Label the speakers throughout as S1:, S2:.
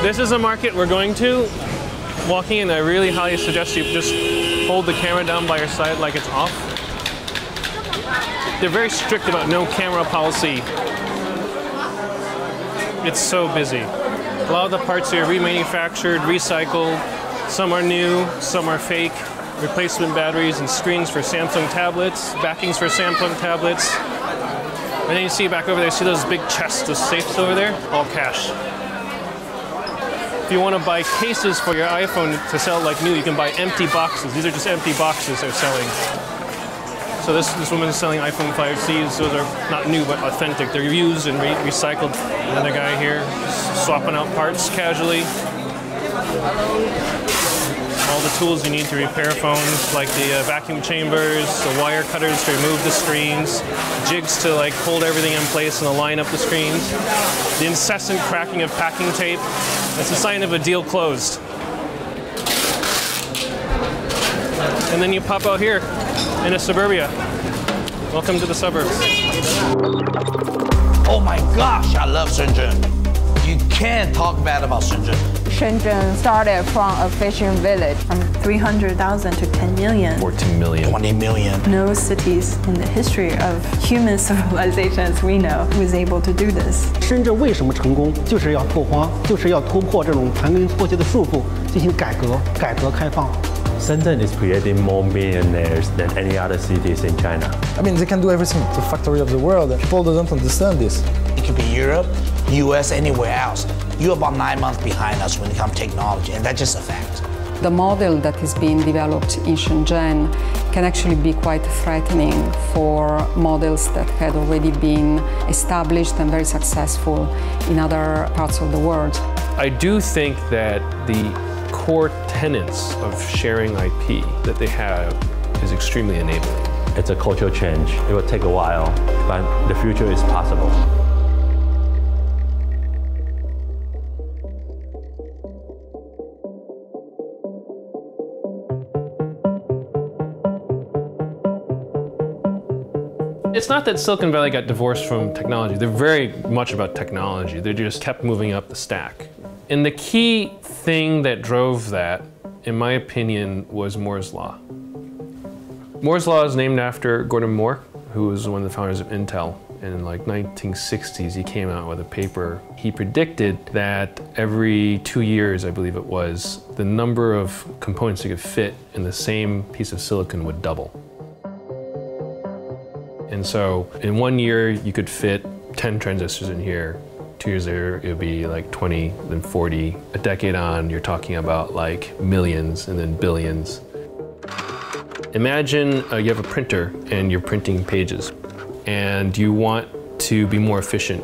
S1: This is a market we're going to. Walking in, I really highly suggest you just hold the camera down by your side like it's off. They're very strict about no camera policy. It's so busy. A lot of the parts are remanufactured, recycled. Some are new, some are fake. Replacement batteries and screens for Samsung tablets, backings for Samsung tablets. And then you see back over there, see those big chests of safes over there? All cash. If you want to buy cases for your iPhone to sell like new, you can buy empty boxes. These are just empty boxes they're selling. So this woman is selling iPhone 5Cs. Those are not new, but authentic. They're used and recycled. Another guy here swapping out parts casually. All the tools you need to repair phones, like the vacuum chambers, the wire cutters to remove the screens, jigs to like hold everything in place and align up the screens, the incessant cracking of packing tape. That's a sign of a deal closed. And then you pop out here in a suburbia. Welcome to the suburbs.
S2: Oh my gosh, I love Shenzhen. You can't talk bad about Shenzhen.
S3: Shenzhen started from a fishing village.
S4: From 300,000 to 10 million.
S1: 14 million.
S2: 20 million.
S4: No cities in the history of human civilization as we know was able to do this.
S5: 深圳为什么成功？就是要拓荒，就是要突破这种盘根错节的束缚，进行改革开放。
S6: Shenzhen is creating more millionaires than any other cities in China.
S7: I mean, they can do everything. It's the factory of the world. People don't understand this.
S2: It could be Europe, US, anywhere else. You're about 9 months behind us when it comes to technology, and that's just a fact.
S8: The model that is being developed in Shenzhen can actually be quite threatening for models that had already been established and very successful in other parts of the world.
S1: I do think that the core tenets of sharing IP that they have is extremely enabling.
S6: It's a cultural change. It will take a while, but the future is possible.
S1: It's not that Silicon Valley got divorced from technology. They're very much about technology. They just kept moving up the stack. And the key thing that drove that, in my opinion, was Moore's Law. Moore's Law is named after Gordon Moore, who was one of the founders of Intel. And in like 1960s, he came out with a paper. He predicted that every 2 years, I believe it was, the number of components you could fit in the same piece of silicon would double. And so in 1 year, you could fit 10 transistors in here. 2 years later, it would be like 20, then 40. A decade on, you're talking about like millions and then billions. Imagine you have a printer and you're printing pages and you want to be more efficient.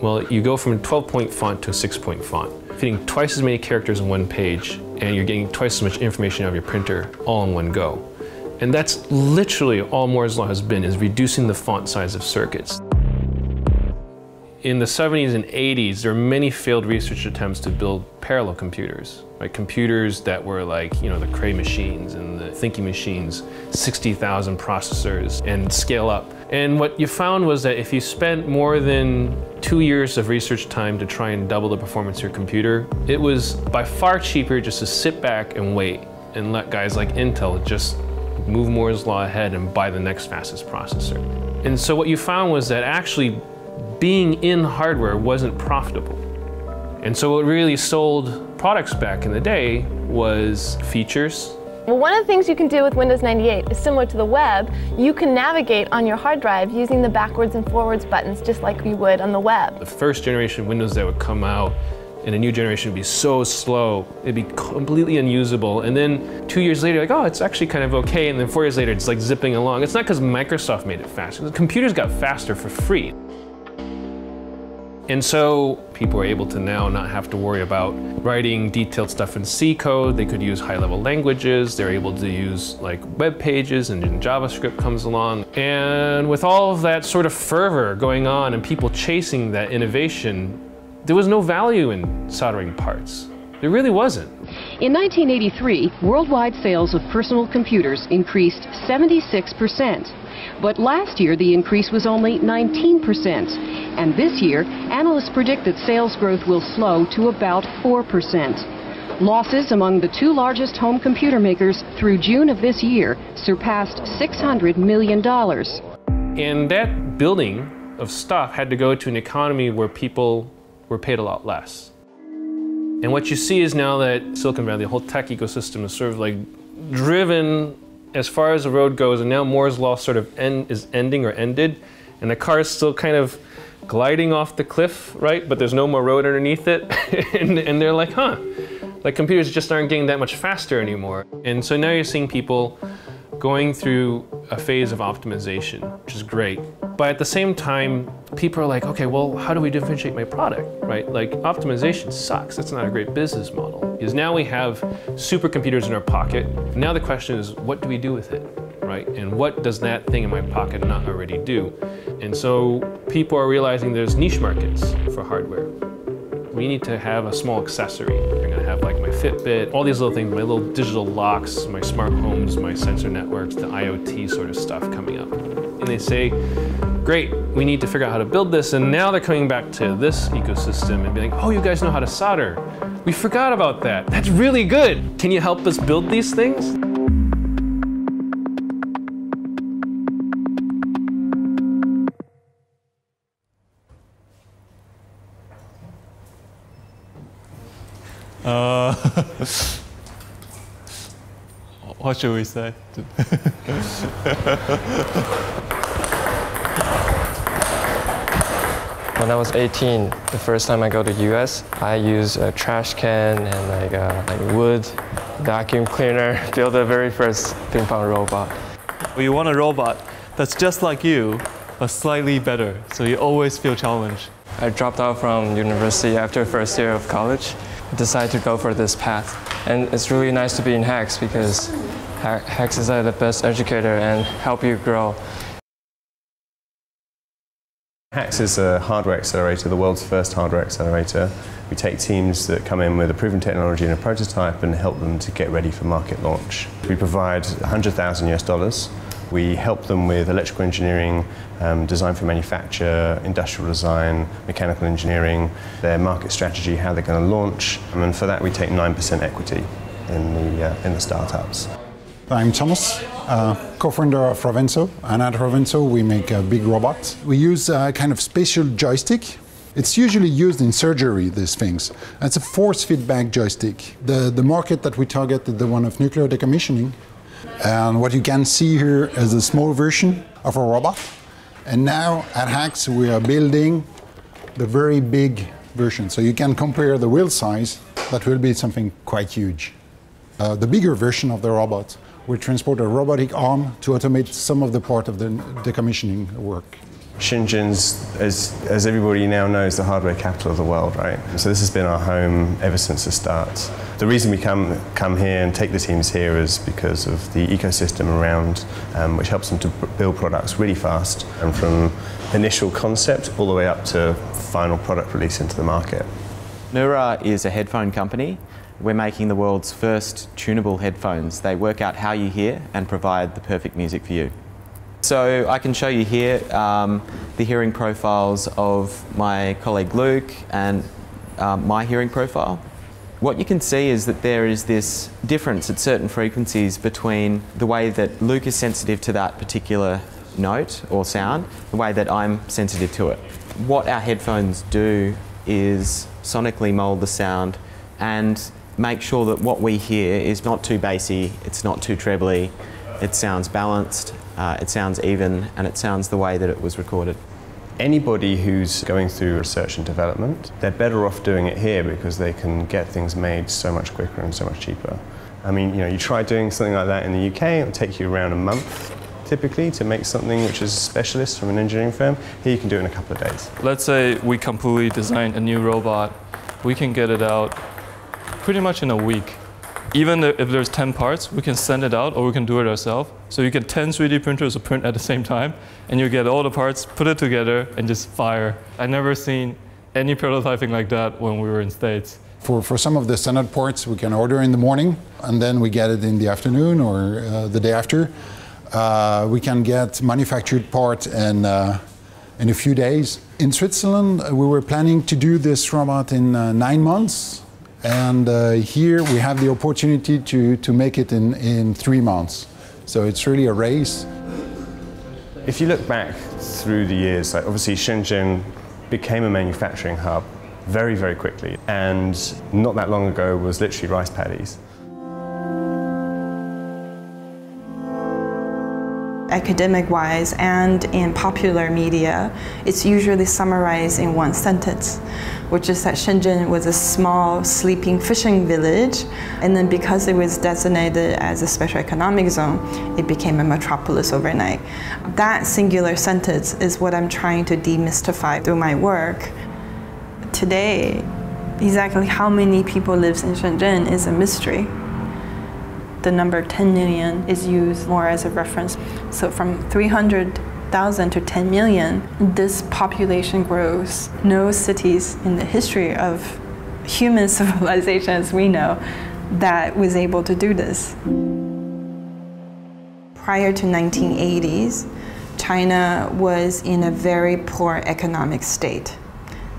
S1: Well, you go from a 12-point font to a 6-point font, fitting twice as many characters on one page, and you're getting twice as much information out of your printer all in one go. And that's literally all Moore's Law has been, is reducing the font size of circuits. In the 70s and 80s, there were many failed research attempts to build parallel computers, right? Computers that were like, you know, the Cray machines and the thinking machines, 60,000 processors, and scale up. And what you found was that if you spent more than 2 years of research time to try and double the performance of your computer, it was by far cheaper just to sit back and wait and let guys like Intel just move Moore's Law ahead and buy the next fastest processor. And so what you found was that actually being in hardware wasn't profitable. And so what really sold products back in the day was features.
S9: Well, one of the things you can do with Windows 98 is similar to the web. You can navigate on your hard drive using the backwards and forwards buttons just like you would on the web.
S1: The first generation of Windows that would come out and a new generation would be so slow, it'd be completely unusable. And then 2 years later, like, oh, it's actually kind of okay. And then 4 years later, it's like zipping along. It's not because Microsoft made it faster. The computers got faster for free. And so people were able to now not have to worry about writing detailed stuff in C code. They could use high-level languages. They're able to use like web pages, and then JavaScript comes along. And with all of that sort of fervor going on and people chasing that innovation, there was no value in soldering parts. There really wasn't.
S10: In 1983, worldwide sales of personal computers increased 76%. But last year, the increase was only 19%. And this year, analysts predict that sales growth will slow to about 4%. Losses among the two largest home computer makers through June of this year surpassed $600 million.
S1: And that building of stuff had to go to an economy where people were paid a lot less. And what you see is now that Silicon Valley, the whole tech ecosystem is sort of like driven as far as the road goes, and now Moore's Law sort of is ending or ended, and the car is still kind of gliding off the cliff, right? But there's no more road underneath it. and they're like, huh, like computers just aren't getting that much faster anymore. And so now you're seeing people going through a phase of optimization, which is great. But at the same time, people are like, okay, well, how do we differentiate my product, right? Like optimization sucks. That's not a great business model. Because now we have supercomputers in our pocket. Now the question is, what do we do with it, right? And what does that thing in my pocket not already do? And so people are realizing there's niche markets for hardware. We need to have a small accessory. You're gonna have like my Fitbit, all these little things, my little digital locks, my smart homes, my sensor networks, the IoT sort of stuff coming up. And they say, great, we need to figure out how to build this. And now they're coming back to this ecosystem and being like, oh, you guys know how to solder. We forgot about that. That's really good. Can you help us build these things?
S11: What should we say?
S12: When I was 18, the first time I go to US, I use a trash can and like wood, vacuum cleaner, build the very first ping pong robot.
S11: You want a robot that's just like you, but slightly better, so you always feel challenged.
S12: I dropped out from university after first year of college. I decided to go for this path. And it's really nice to be in HAX because HAX is the best educator and help you grow.
S13: HAX is a hardware accelerator, the world's first hardware accelerator. We take teams that come in with a proven technology and a prototype and help them to get ready for market launch. We provide $100,000. We help them with electrical engineering, design for manufacture, industrial design, mechanical engineering, their market strategy, how they're going to launch. And for that we take 9% equity in the startups.
S14: I'm Thomas, co-founder of Rovenso, and at Rovenso we make big robots. We use a kind of spatial joystick. It's usually used in surgery, these things. It's a force feedback joystick. The market that we target is the one of nuclear decommissioning. And what you can see here is a small version of a robot. And now at HAX we are building the very big version. So you can compare the wheel size, that will be something quite huge. The bigger version of the robot will transport a robotic arm to automate some of the part of the decommissioning work.
S13: Shenzhen's, as everybody now knows, the hardware capital of the world, right? So this has been our home ever since the start. The reason we come here and take the teams here is because of the ecosystem around, which helps them to build products really fast, and from initial concept all the way up to final product release into the market.
S15: Neura is a headphone company. We're making the world's first tunable headphones. They work out how you hear and provide the perfect music for you. So I can show you here the hearing profiles of my colleague Luke and my hearing profile. What you can see is that there is this difference at certain frequencies between the way that Luke is sensitive to that particular note or sound, the way that I'm sensitive to it. What our headphones do is sonically mold the sound and make sure that what we hear is not too bassy, it's not too trebly, it sounds balanced, it sounds even, and it sounds the way that it was recorded.
S13: Anybody who's going through research and development, they're better off doing it here because they can get things made so much quicker and so much cheaper. I mean, you try doing something like that in the UK, it'll take you around a month typically to make something which is a specialist from an engineering firm. Here you can do it in a couple of days.
S11: Let's say we completely design a new robot. We can get it out pretty much in a week. Even if there's 10 parts, we can send it out or we can do it ourselves. So you get 10 3D printers to print at the same time, and you get all the parts, put it together, and just fire. I've never seen any prototyping like that when we were in States.
S14: For some of the standard parts, we can order in the morning, and then we get it in the afternoon or the day after. We can get manufactured parts in a few days. In Switzerland, we were planning to do this robot in 9 months. And here we have the opportunity to make it in 3 months. So it's really a race.
S13: If you look back through the years, like obviously Shenzhen became a manufacturing hub very, very quickly. And not that long ago was literally rice paddies.
S4: Academic-wise and in popular media, it's usually summarized in one sentence, which is that Shenzhen was a small, sleeping fishing village, and then because it was designated as a special economic zone, it became a metropolis overnight. That singular sentence is what I'm trying to demystify through my work. Today, exactly how many people live in Shenzhen is a mystery. The number 10 million is used more as a reference. So from 300,000 to 10 million, this population grows. No cities in the history of human civilization as we know that was able to do this. Prior to 1980s, China was in a very poor economic state.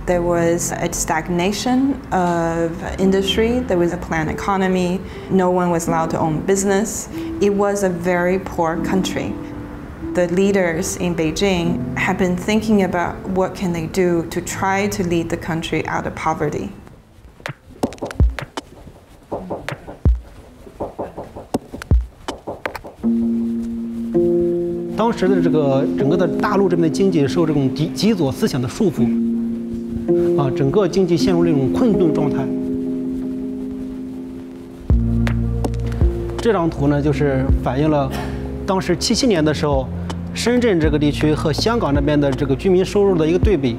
S4: There was a stagnation of industry, there was a planned economy, no one was allowed to own business. It was a very poor country. The leaders in Beijing have been thinking about what can they do to try to lead the country out of poverty.
S5: 当时的这个整个的大陆这边的经济受这种极左思想的束缚。 整个经济陷入那种困顿状态。这张图呢，就是反映了当时77年的时候，深圳这个地区和香港那边的这个居民收入的一个对比，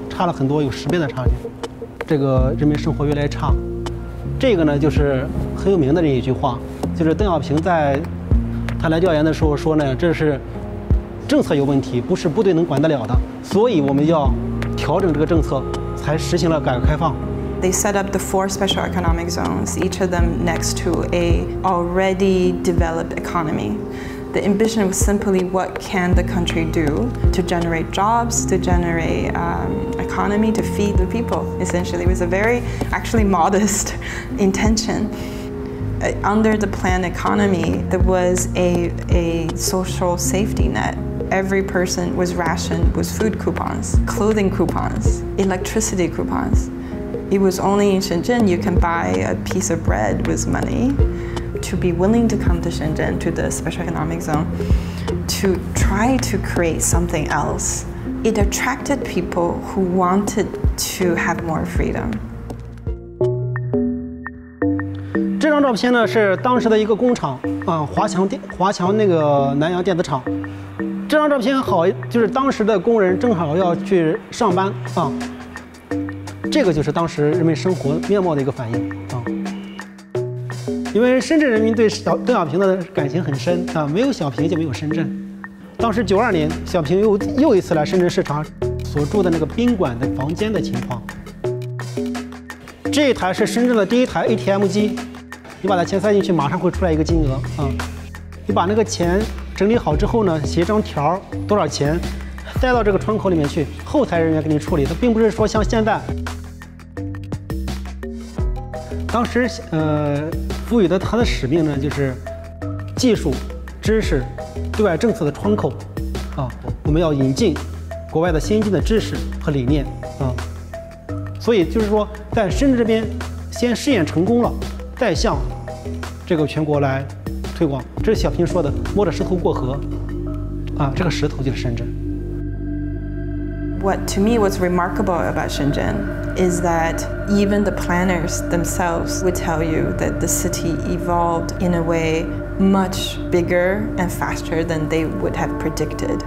S5: 差了很多，有10倍的差距。这个人民生活越来越差。这个呢，就是很有名的这一句话，就是邓小平在他来调研的时候说呢，这是政策有问题，不是部队能管得了的，所以我们要调整这个政策。 才实行了改革开放。
S4: They set up the 4 special economic zones, each of them next to a already developed economy. The ambition was simply what can the country do to generate jobs, to generate economy, to feed the people. Essentially, it was a very actually modest intention. Under the planned economy, there was a social safety net. Every person was rationed with food coupons, clothing coupons, electricity coupons. It was only in Shenzhen you can buy a piece of bread with money. To be willing to come to Shenzhen, to the special economic zone, to try to create something else, it attracted people who wanted to have more freedom.
S5: 这张照片呢是当时的一个工厂华强那个南洋电子厂。 这张照片好，就是当时的工人正好要去上班这个就是当时人们生活面貌的一个反应因为深圳人民对邓小平的感情很深没有小平就没有深圳。当时92年，小平又一次来深圳视察所住的那个宾馆的房间的情况。这一台是深圳的第一台 ATM 机，你把它钱塞进去，马上会出来一个金额你把那个钱 整理好之后呢，写一张条，多少钱，塞到这个窗口里面去，后台人员给你处理。它并不是说像现在，当时赋予的它的使命呢，就是技术、知识、对外政策的窗口我们要引进国外的先进的知识和理念所以就是说，在深圳这边先试验成功了，再向这个全国来 推广，这是小平说的“摸着石头过河”，这个石头就是深圳。
S4: What to me was remarkable about Shenzhen is that even the planners themselves would tell you that the city evolved in a way much bigger and faster than they would have predicted.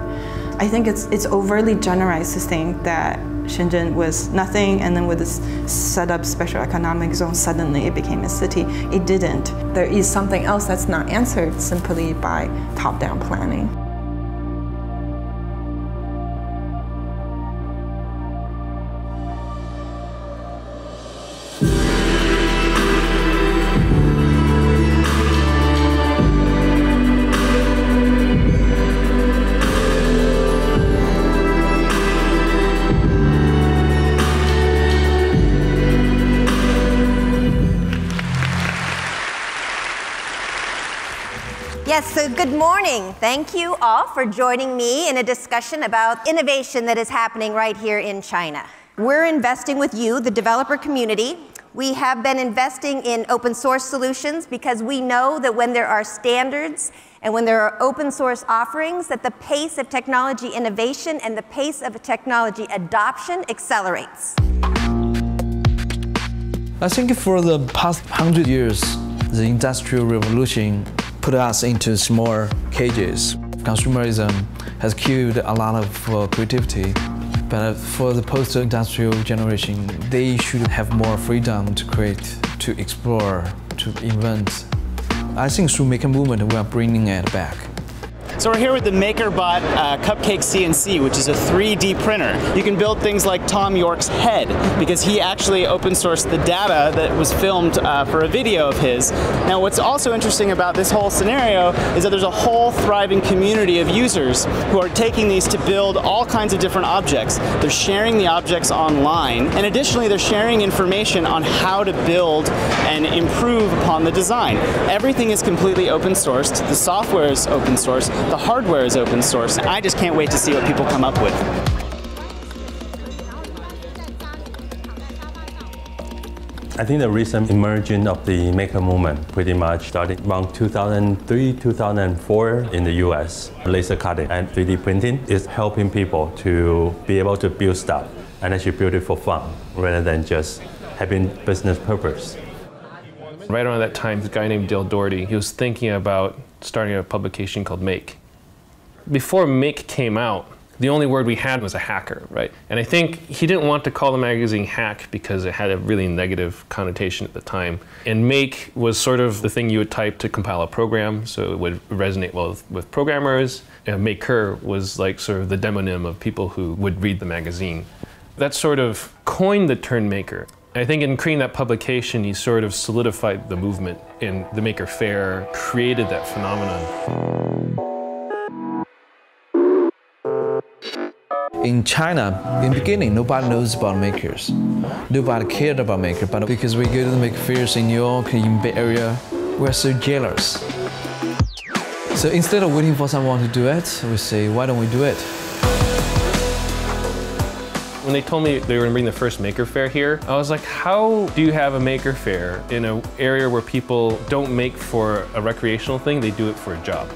S4: I think it's overly generalized to think that Shenzhen was nothing, and then with this set up special economic zone, suddenly it became a city. It didn't. There is something else that's not answered simply by top-down planning.
S16: Yes, so good morning. Thank you all for joining me in a discussion about innovation that is happening right here in China. We're investing with you, the developer community. We have been investing in open source solutions because we know that when there are standards and when there are open source offerings, that the pace of technology innovation and the pace of technology adoption accelerates.
S17: I think for the past 100 years, the Industrial Revolution put us into small cages. Consumerism has killed a lot of creativity. But for the post-industrial generation, they should have more freedom to create, to explore, to invent. I think through Maker Movement, we are bringing it back.
S18: So we're here with the MakerBot Cupcake CNC, which is a 3D printer. You can build things like Tom York's head, because he actually open sourced the data that was filmed for a video of his. Now what's also interesting about this whole scenario is that there's a whole thriving community of users who are taking these to build all kinds of different objects. They're sharing the objects online, and additionally they're sharing information on how to build and improve upon the design. Everything is completely open sourced, the software is open source, the hardware is open source. I just can't wait to see what people come up with.
S6: I think the recent emergence of the Maker Movement pretty much started around 2003, 2004 in the US. Laser cutting and 3D printing is helping people to be able to build stuff and actually build it for fun rather than just having business purpose.
S1: Right around that time, this guy named Dale Doherty, he was thinking about starting a publication called Make. Before Make came out, the only word we had was a hacker, right? And I think he didn't want to call the magazine Hack because it had a really negative connotation at the time. And Make was sort of the thing you would type to compile a program, so it would resonate well with programmers. And Maker was like sort of the demonym of people who would read the magazine. That sort of coined the term maker. I think in creating that publication, he sort of solidified the movement, and the Maker Faire created that phenomenon.
S17: In China, in the beginning, nobody knows about makers. Nobody cared about makers, but because we go to the maker fairs in New York, in Bay Area, we're so jealous. So instead of waiting for someone to do it, we say, why don't we do it?
S1: When they told me they were going to bring the first Maker Faire here, I was like, how do you have a Maker Faire in an area where people don't make for a recreational thing, they do it for a job,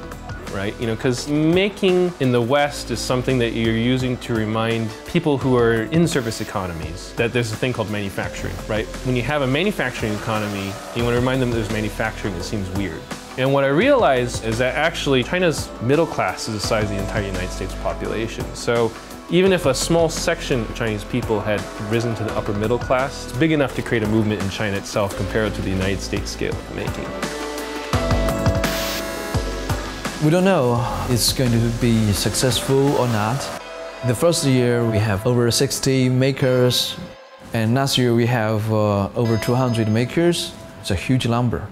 S1: right? You know, because making in the West is something that you're using to remind people who are in service economies that there's a thing called manufacturing, right? When you have a manufacturing economy, you want to remind them there's manufacturing, it seems weird. And what I realized is that actually China's middle class is the size of the entire United States population. So even if a small section of Chinese people had risen to the upper middle class, it's big enough to create a movement in China itself compared to the United States scale of making.
S17: We don't know if it's going to be successful or not. The first year we have over 60 makers, and last year we have over 200 makers. It's a huge number.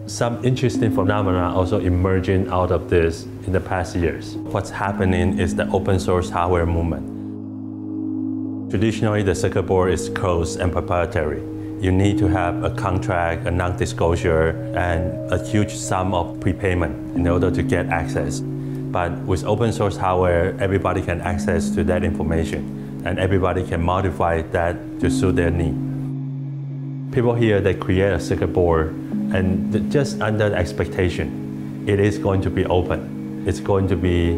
S6: Some interesting phenomena also emerging out of this in the past years. What's happening is the open source hardware movement. Traditionally, the circuit board is closed and proprietary. You need to have a contract, a non-disclosure, and a huge sum of prepayment in order to get access. But with open source hardware, everybody can access to that information, and everybody can modify that to suit their need. People here, they create a circuit board, and just under the expectation, it is going to be open. It's going to be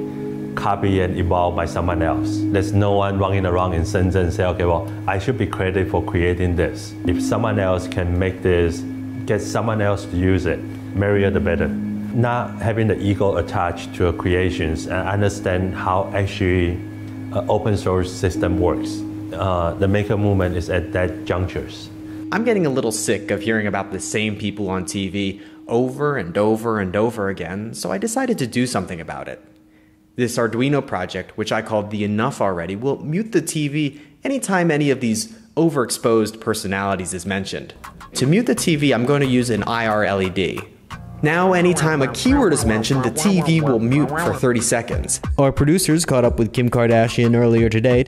S6: copied and evolved by someone else. There's no one running around in Shenzhen and say, okay, well, I should be credited for creating this. If someone else can make this, get someone else to use it, merrier the better. Not having the ego attached to your creations and understand how actually an open source system works. The Maker Movement is at that junctures.
S19: I'm getting a little sick of hearing about the same people on TV over and over and over again, so I decided to do something about it. This Arduino project, which I called the Enough Already, will mute the TV anytime any of these overexposed personalities is mentioned. To mute the TV, I'm going to use an IR LED. Now, anytime a keyword is mentioned, the TV will mute for 30 seconds. Our producers caught up with Kim Kardashian earlier today.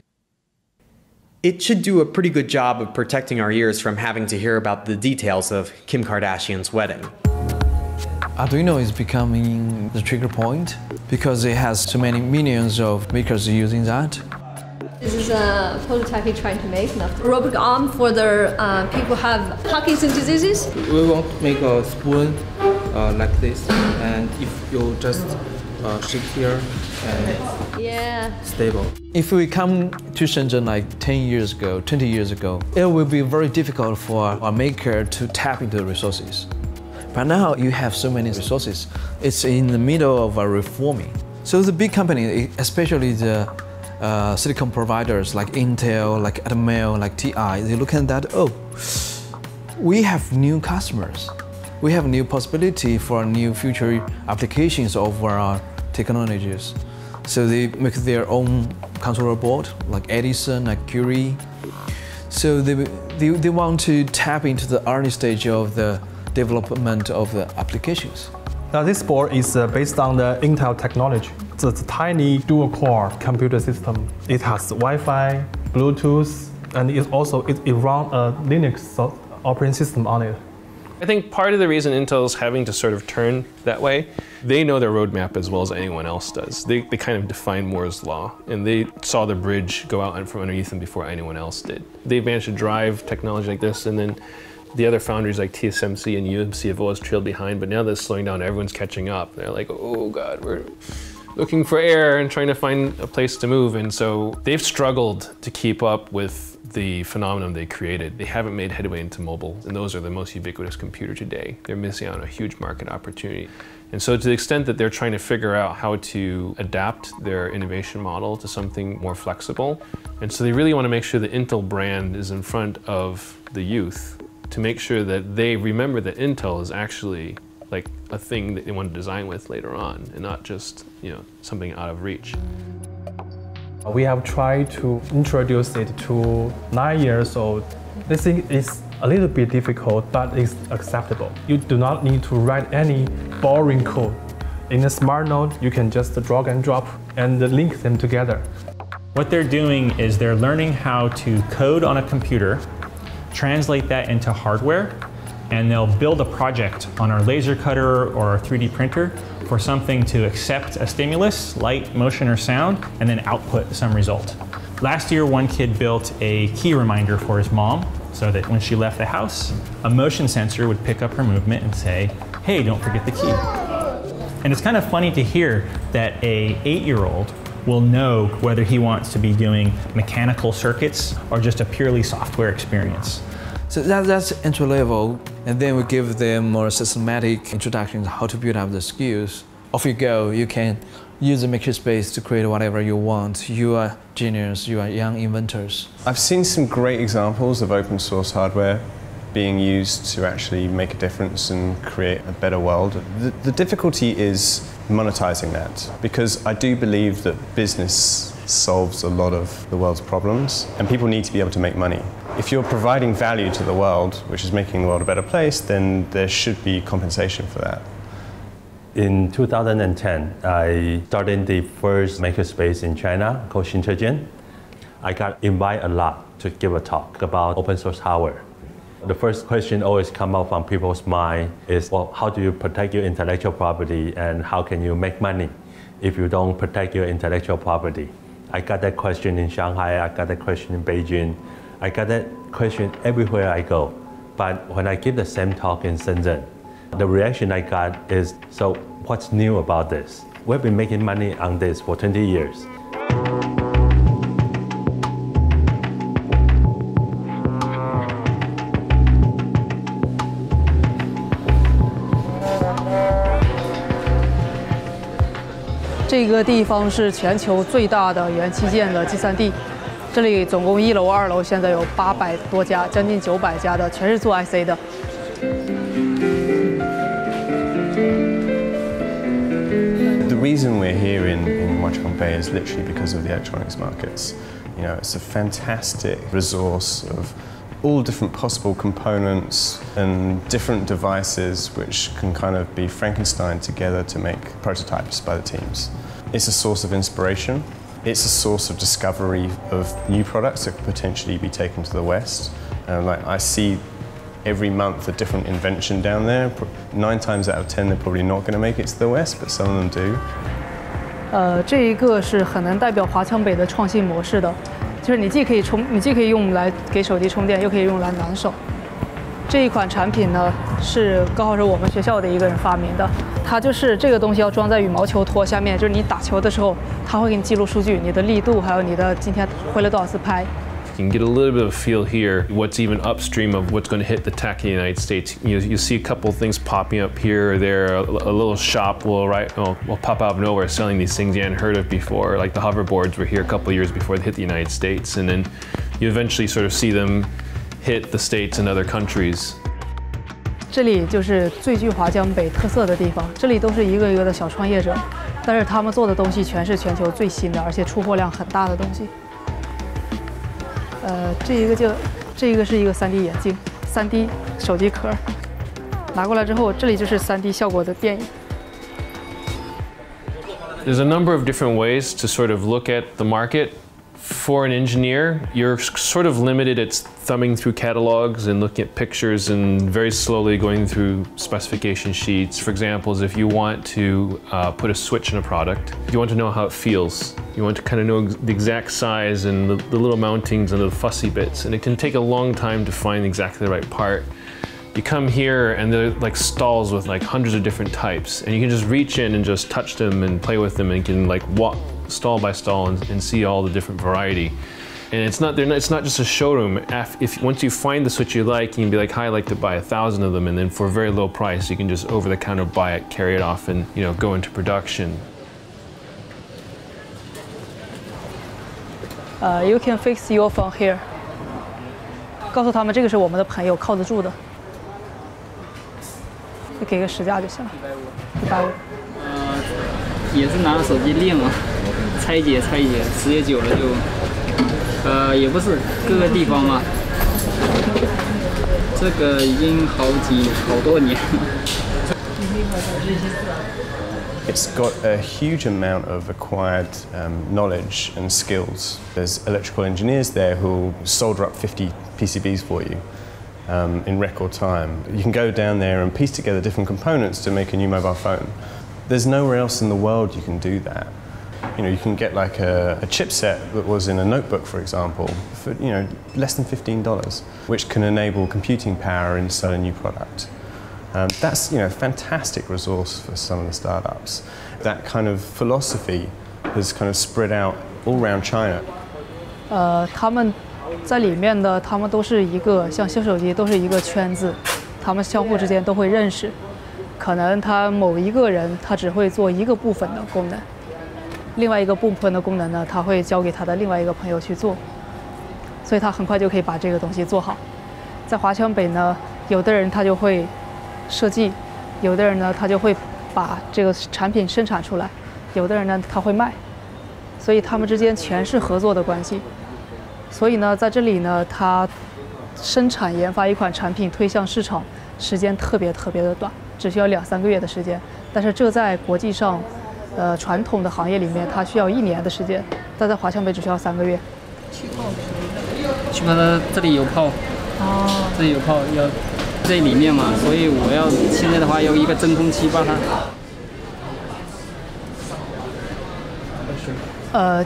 S19: It should do a pretty good job of protecting our ears from having to hear about the details of Kim Kardashian's wedding.
S17: Arduino is becoming the trigger point because it has so many millions of makers using that.
S20: This is a prototype he's trying to make, a robotic arm for the people who have Parkinson's diseases.
S21: We want to make a spoon like this, and if you just shake here, and stable.
S17: If we come to Shenzhen like 10 years ago, 20 years ago, it will be very difficult for a maker to tap into the resources. But now you have so many resources. It's in the middle of a reforming. So the big company, especially the silicon providers like Intel, like Atmel, like TI, they look at that, oh, we have new customers. We have new possibility for new future applications of our technologies. So they make their own controller board, like Edison, like Curie. So they want to tap into the early stage of the development of the applications.
S7: Now this board is based on the Intel technology. It's a tiny dual-core computer system. It has Wi-Fi, Bluetooth, and it runs a Linux operating system on it.
S1: I think part of the reason Intel's having to sort of turn that way, they know their roadmap as well as anyone else does. They kind of define Moore's law, and they saw the bridge go out from underneath them before anyone else did. They've managed to drive technology like this, and then the other foundries like TSMC and UMC have always trailed behind, but now they're slowing down, everyone's catching up. They're like, oh God, we're looking for air and trying to find a place to move. And so they've struggled to keep up with the phenomenon they created. They haven't made headway into mobile, and those are the most ubiquitous computer today. They're missing out on a huge market opportunity. And so to the extent that they're trying to figure out how to adapt their innovation model to something more flexible, and so they really want to make sure the Intel brand is in front of the youth to make sure that they remember that Intel is actually like a thing that they want to design with later on, and not just, you know, something out of reach.
S7: We have tried to introduce it to 9 years old. This thing is a little bit difficult, but it's acceptable. You do not need to write any boring code. In a smart node, you can just drag and drop and link them together.
S22: What they're doing is they're learning how to code on a computer, translate that into hardware, and they'll build a project on our laser cutter or our 3D printer for something to accept a stimulus, light, motion, or sound, and then output some result. Last year, one kid built a key reminder for his mom so that when she left the house, a motion sensor would pick up her movement and say, hey, don't forget the key. And it's kind of funny to hear that an 8-year-old will know whether he wants to be doing mechanical circuits or just a purely software experience.
S17: So that's entry level, and then we give them more systematic introductions how to build up the skills. Off you go, you can use the makerspace to create whatever you want. You are genius, you are young inventors.
S13: I've seen some great examples of open source hardware being used to actually make a difference and create a better world. The difficulty is monetizing that, because I do believe that business solves a lot of the world's problems, and people need to be able to make money. If you're providing value to the world, which is making the world a better place, then there should be compensation for that.
S6: In 2010, I started the first makerspace in China called Xinchejian. I got invited a lot to give a talk about open source hardware. The first question always comes up on people's mind is, well, how do you protect your intellectual property, and how can you make money if you don't protect your intellectual property? I got that question in Shanghai, I got that question in Beijing, I got that question everywhere I go. But when I give the same talk in Shenzhen, the reaction I got is, so what's new about this? We've been making money on this for 20 years.
S23: 这个地方是全球最大的元器件的集散地，这里总共1楼、2楼现在有800多家，将近900家的，全是做 IC 的。
S13: The reason we're here in Huachong Bay is literally because of the electronics markets. You know, it's a fantastic resource of all different possible components and different devices which can kind of be Frankenstein together to make prototypes by the teams. It's a source of inspiration. It's a source of discovery of new products that could potentially be taken to the West. Like I see every month a different invention down there. 9 times out of 10 they're probably not going to make it to the West, but some of them do.
S23: 这一个是很能代表华强北的创新模式的，就是你既可以用来给手机充电，又可以用来暖手。这一款产品呢，是刚好是我们学校的一个人发明的。它就是这个东西要装在羽毛球托下面，就是你打球的时候，它会给你记录数据，你的力度，还有你的今天挥了多少次拍。
S1: You can get a little bit of a feel here, what's even upstream of what's going to hit the TAC in the United States. You see a couple of things popping up here or there. A little shop will pop out of nowhere selling these things you hadn't heard of before. Like the hoverboards were here a couple of years before they hit the United States. And then you eventually sort of see them hit the States and other countries.
S23: 这里就是最具华强北特色的地方，这里都是一个一个的小创业者，但是他们做的东西全是全球最新的，而且出货量很大的东西。 这一个是一个3D 眼镜，3D 手机壳，拿过来之后，这里就是 3D 效果的电影。
S1: There's a number of different ways to sort of look at the market. For an engineer, you're sort of limited at thumbing through catalogs and looking at pictures and very slowly going through specification sheets. For example, if you want to put a switch in a product, you want to know how it feels. You want to kind of know the exact size and the little mountings and the fussy bits. And it can take a long time to find exactly the right part. You come here and they're like stalls with like hundreds of different types, and you can just reach in and just touch them and play with them, and you can like walk stall by stall and see all the different variety. And it's not just a showroom. Once you find the switch you like, you can be like, hi, I'd like to buy 1,000 of them, and then for a very low price, you can just over the counter buy it, carry it off, and go into production.
S23: You can fix your phone here. 告诉他们这个是我们的朋友，靠得住的。就给个实价就行了，150。
S2: 也是拿手机练嘛，拆解，时间久了就，也不是各个地方嘛。这个已经好多年了。
S13: It's got a huge amount of acquired knowledge and skills. There's electrical engineers there who solder up 50 PCBs for you in record time. You can go down there and piece together different components to make a new mobile phone. There's nowhere else in the world you can do that. You can get like a chipset that was in a notebook, for example, for less than $15, which can enable computing power inside a new product. That's fantastic resource for some of the startups. That kind of philosophy has kind of spread out all around China.
S23: 他们在里面的，他们都是一个像修手机都是一个圈子，他们相互之间都会认识。可能他某一个人他只会做一个部分的功能，另外一个部分的功能呢，他会交给他的另外一个朋友去做，所以他很快就可以把这个东西做好。在华强北呢，有的人他就会 设计，有的人呢，他就会把这个产品生产出来，有的人呢，他会卖，所以他们之间全是合作的关系。所以呢，在这里呢，他生产研发一款产品推向市场，时间特别的短，只需要2、3个月的时间。但是这在国际上，传统的行业里面，它需要1年的时间，但在华强北只需要3个月。
S2: 气泡的这里有泡，这里有泡要 在里面嘛，所以我要现在的话用一个真空机把它。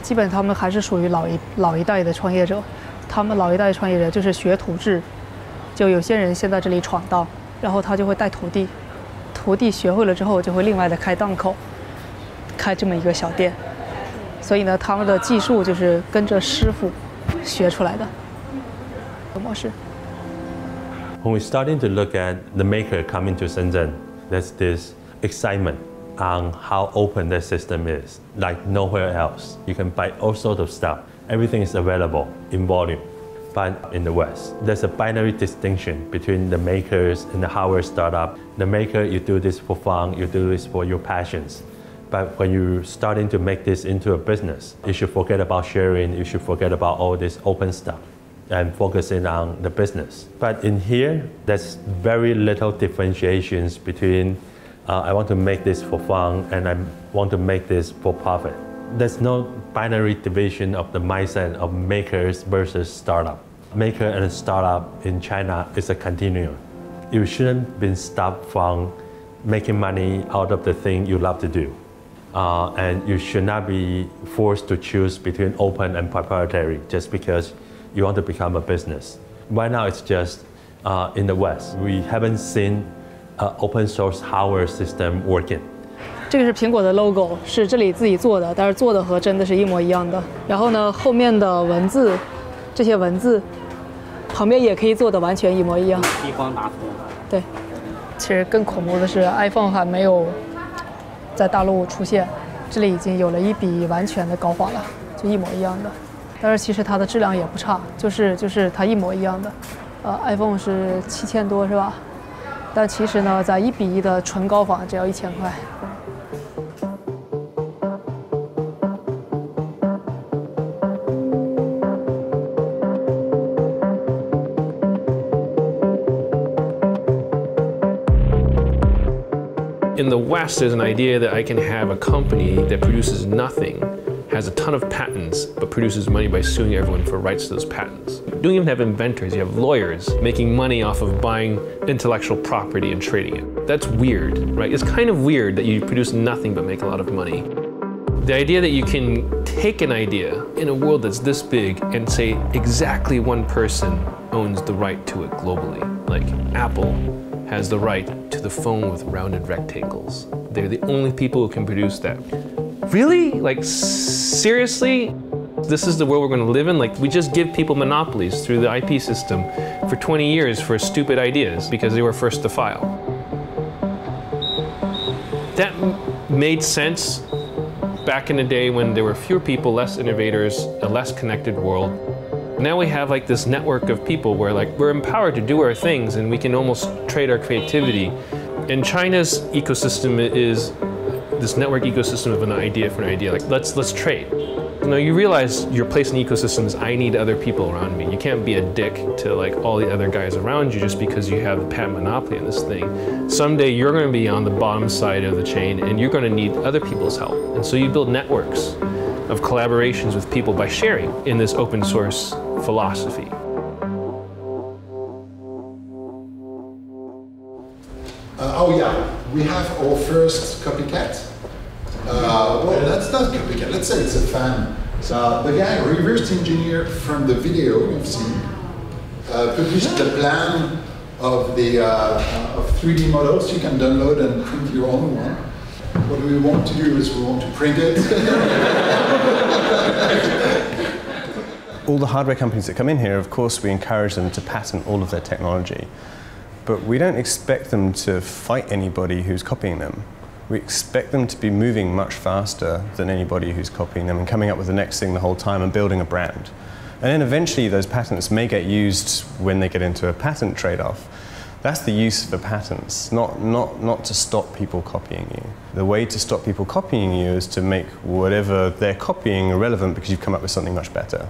S23: 基本他们还是属于老一代的创业者，他们老一代的创业者就是学徒制，就有些人先在这里闯荡，然后他就会带徒弟，徒弟学会了之后就会另外的开档口，开这么一个小店，所以呢，他们的技术就是跟着师傅学出来的模式。
S6: When we're starting to look at the maker coming to Shenzhen, there's this excitement on how open that system is, like nowhere else. You can buy all sorts of stuff. Everything is available in volume. But in the West, there's a binary distinction between the makers and the hardware startup. The maker, you do this for fun, you do this for your passions. But when you're starting to make this into a business, you should forget about sharing, you should forget about all this open stuff and focusing on the business. But in here, there's very little differentiations between I want to make this for fun and I want to make this for profit. There's no binary division of the mindset of makers versus startup. Maker and startup in China is a continuum. you shouldn't be stopped from making money out of the thing you love to do. And you should not be forced to choose between open and proprietary just because you want to become a business. Right now it's just in the West, we haven't seen an open source hardware system working.
S23: 这个是苹果的 logo， 是这里自己做的，但是做的和真的是一模一样的。然后呢，后面的文字，这些文字旁边也可以做的完全一模一样。
S2: 激光打图。
S23: 对，其实更恐怖的是 ，iPhone 还没有在大陆出现，这里已经有了一笔完全的高仿了，就一模一样的。但是其实它的质量也不差，就是它一模一样的。iPhone 是7000多是吧？但其实呢，在1:1的纯高仿只要1000块。
S1: In the West, there's an idea that I can have a company that produces nothing, has a ton of patents, but produces money by suing everyone for rights to those patents. You don't even have inventors, you have lawyers making money off of buying intellectual property and trading it. That's weird, right? It's kind of weird that you produce nothing but make a lot of money. The idea that you can take an idea in a world that's this big and say exactly one person owns the right to it globally, like Apple has the right to the phone with rounded rectangles. They're the only people who can produce that. Really? Like, seriously? This is the world we're going to live in? Like, we just give people monopolies through the IP system for 20 years for stupid ideas because they were first to file. That made sense back in the day when there were fewer people, less innovators, a less connected world. Now we have like this network of people where like we're empowered to do our things and we can almost trade our creativity. And China's ecosystem is this network ecosystem of an idea for an idea. Like let's trade. You know, you realize your place in the ecosystem is I need other people around me. You can't be a dick to like all the other guys around you just because you have the patent monopoly on this thing. Someday you're going to be on the bottom side of the chain and you're going to need other people's help. And so you build networks of collaborations with people by sharing in this open source philosophy.
S14: Oh yeah, we have our first copycat. Well, that's not copycat, let's say it's a fan. The guy reverse engineered from the video you've seen, published the plan of the of 3D models. You can download and print your own one. What we want to do is we want to print it.
S13: All the hardware companies that come in here, of course, we encourage them to patent all of their technology. But we don't expect them to fight anybody who's copying them. We expect them to be moving much faster than anybody who's copying them and coming up with the next thing the whole time and building a brand. And then eventually those patents may get used when they get into a patent trade-off. That's the use for patents, not to stop people copying you. The way to stop people copying you is to make whatever they're copying irrelevant because you've come up with something much better.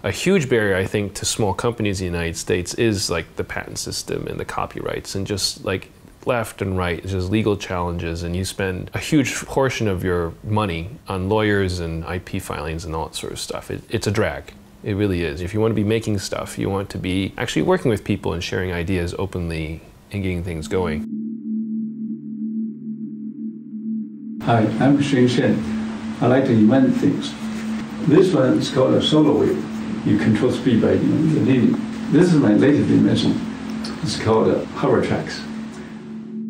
S1: A huge barrier, I think, to small companies in the United States is like the patent system and the copyrights and just like left and right, it's just legal challenges, and you spend a huge portion of your money on lawyers and IP filings and all that sort of stuff. It's a drag. It really is. If you want to be making stuff, you want to be actually working with people and sharing ideas openly and getting things going.
S3: Hi, I'm Shen Shen. I like to invent things. This one is called a solar wave. You control speed by the leading. This is my latest invention. It's called hover tracks.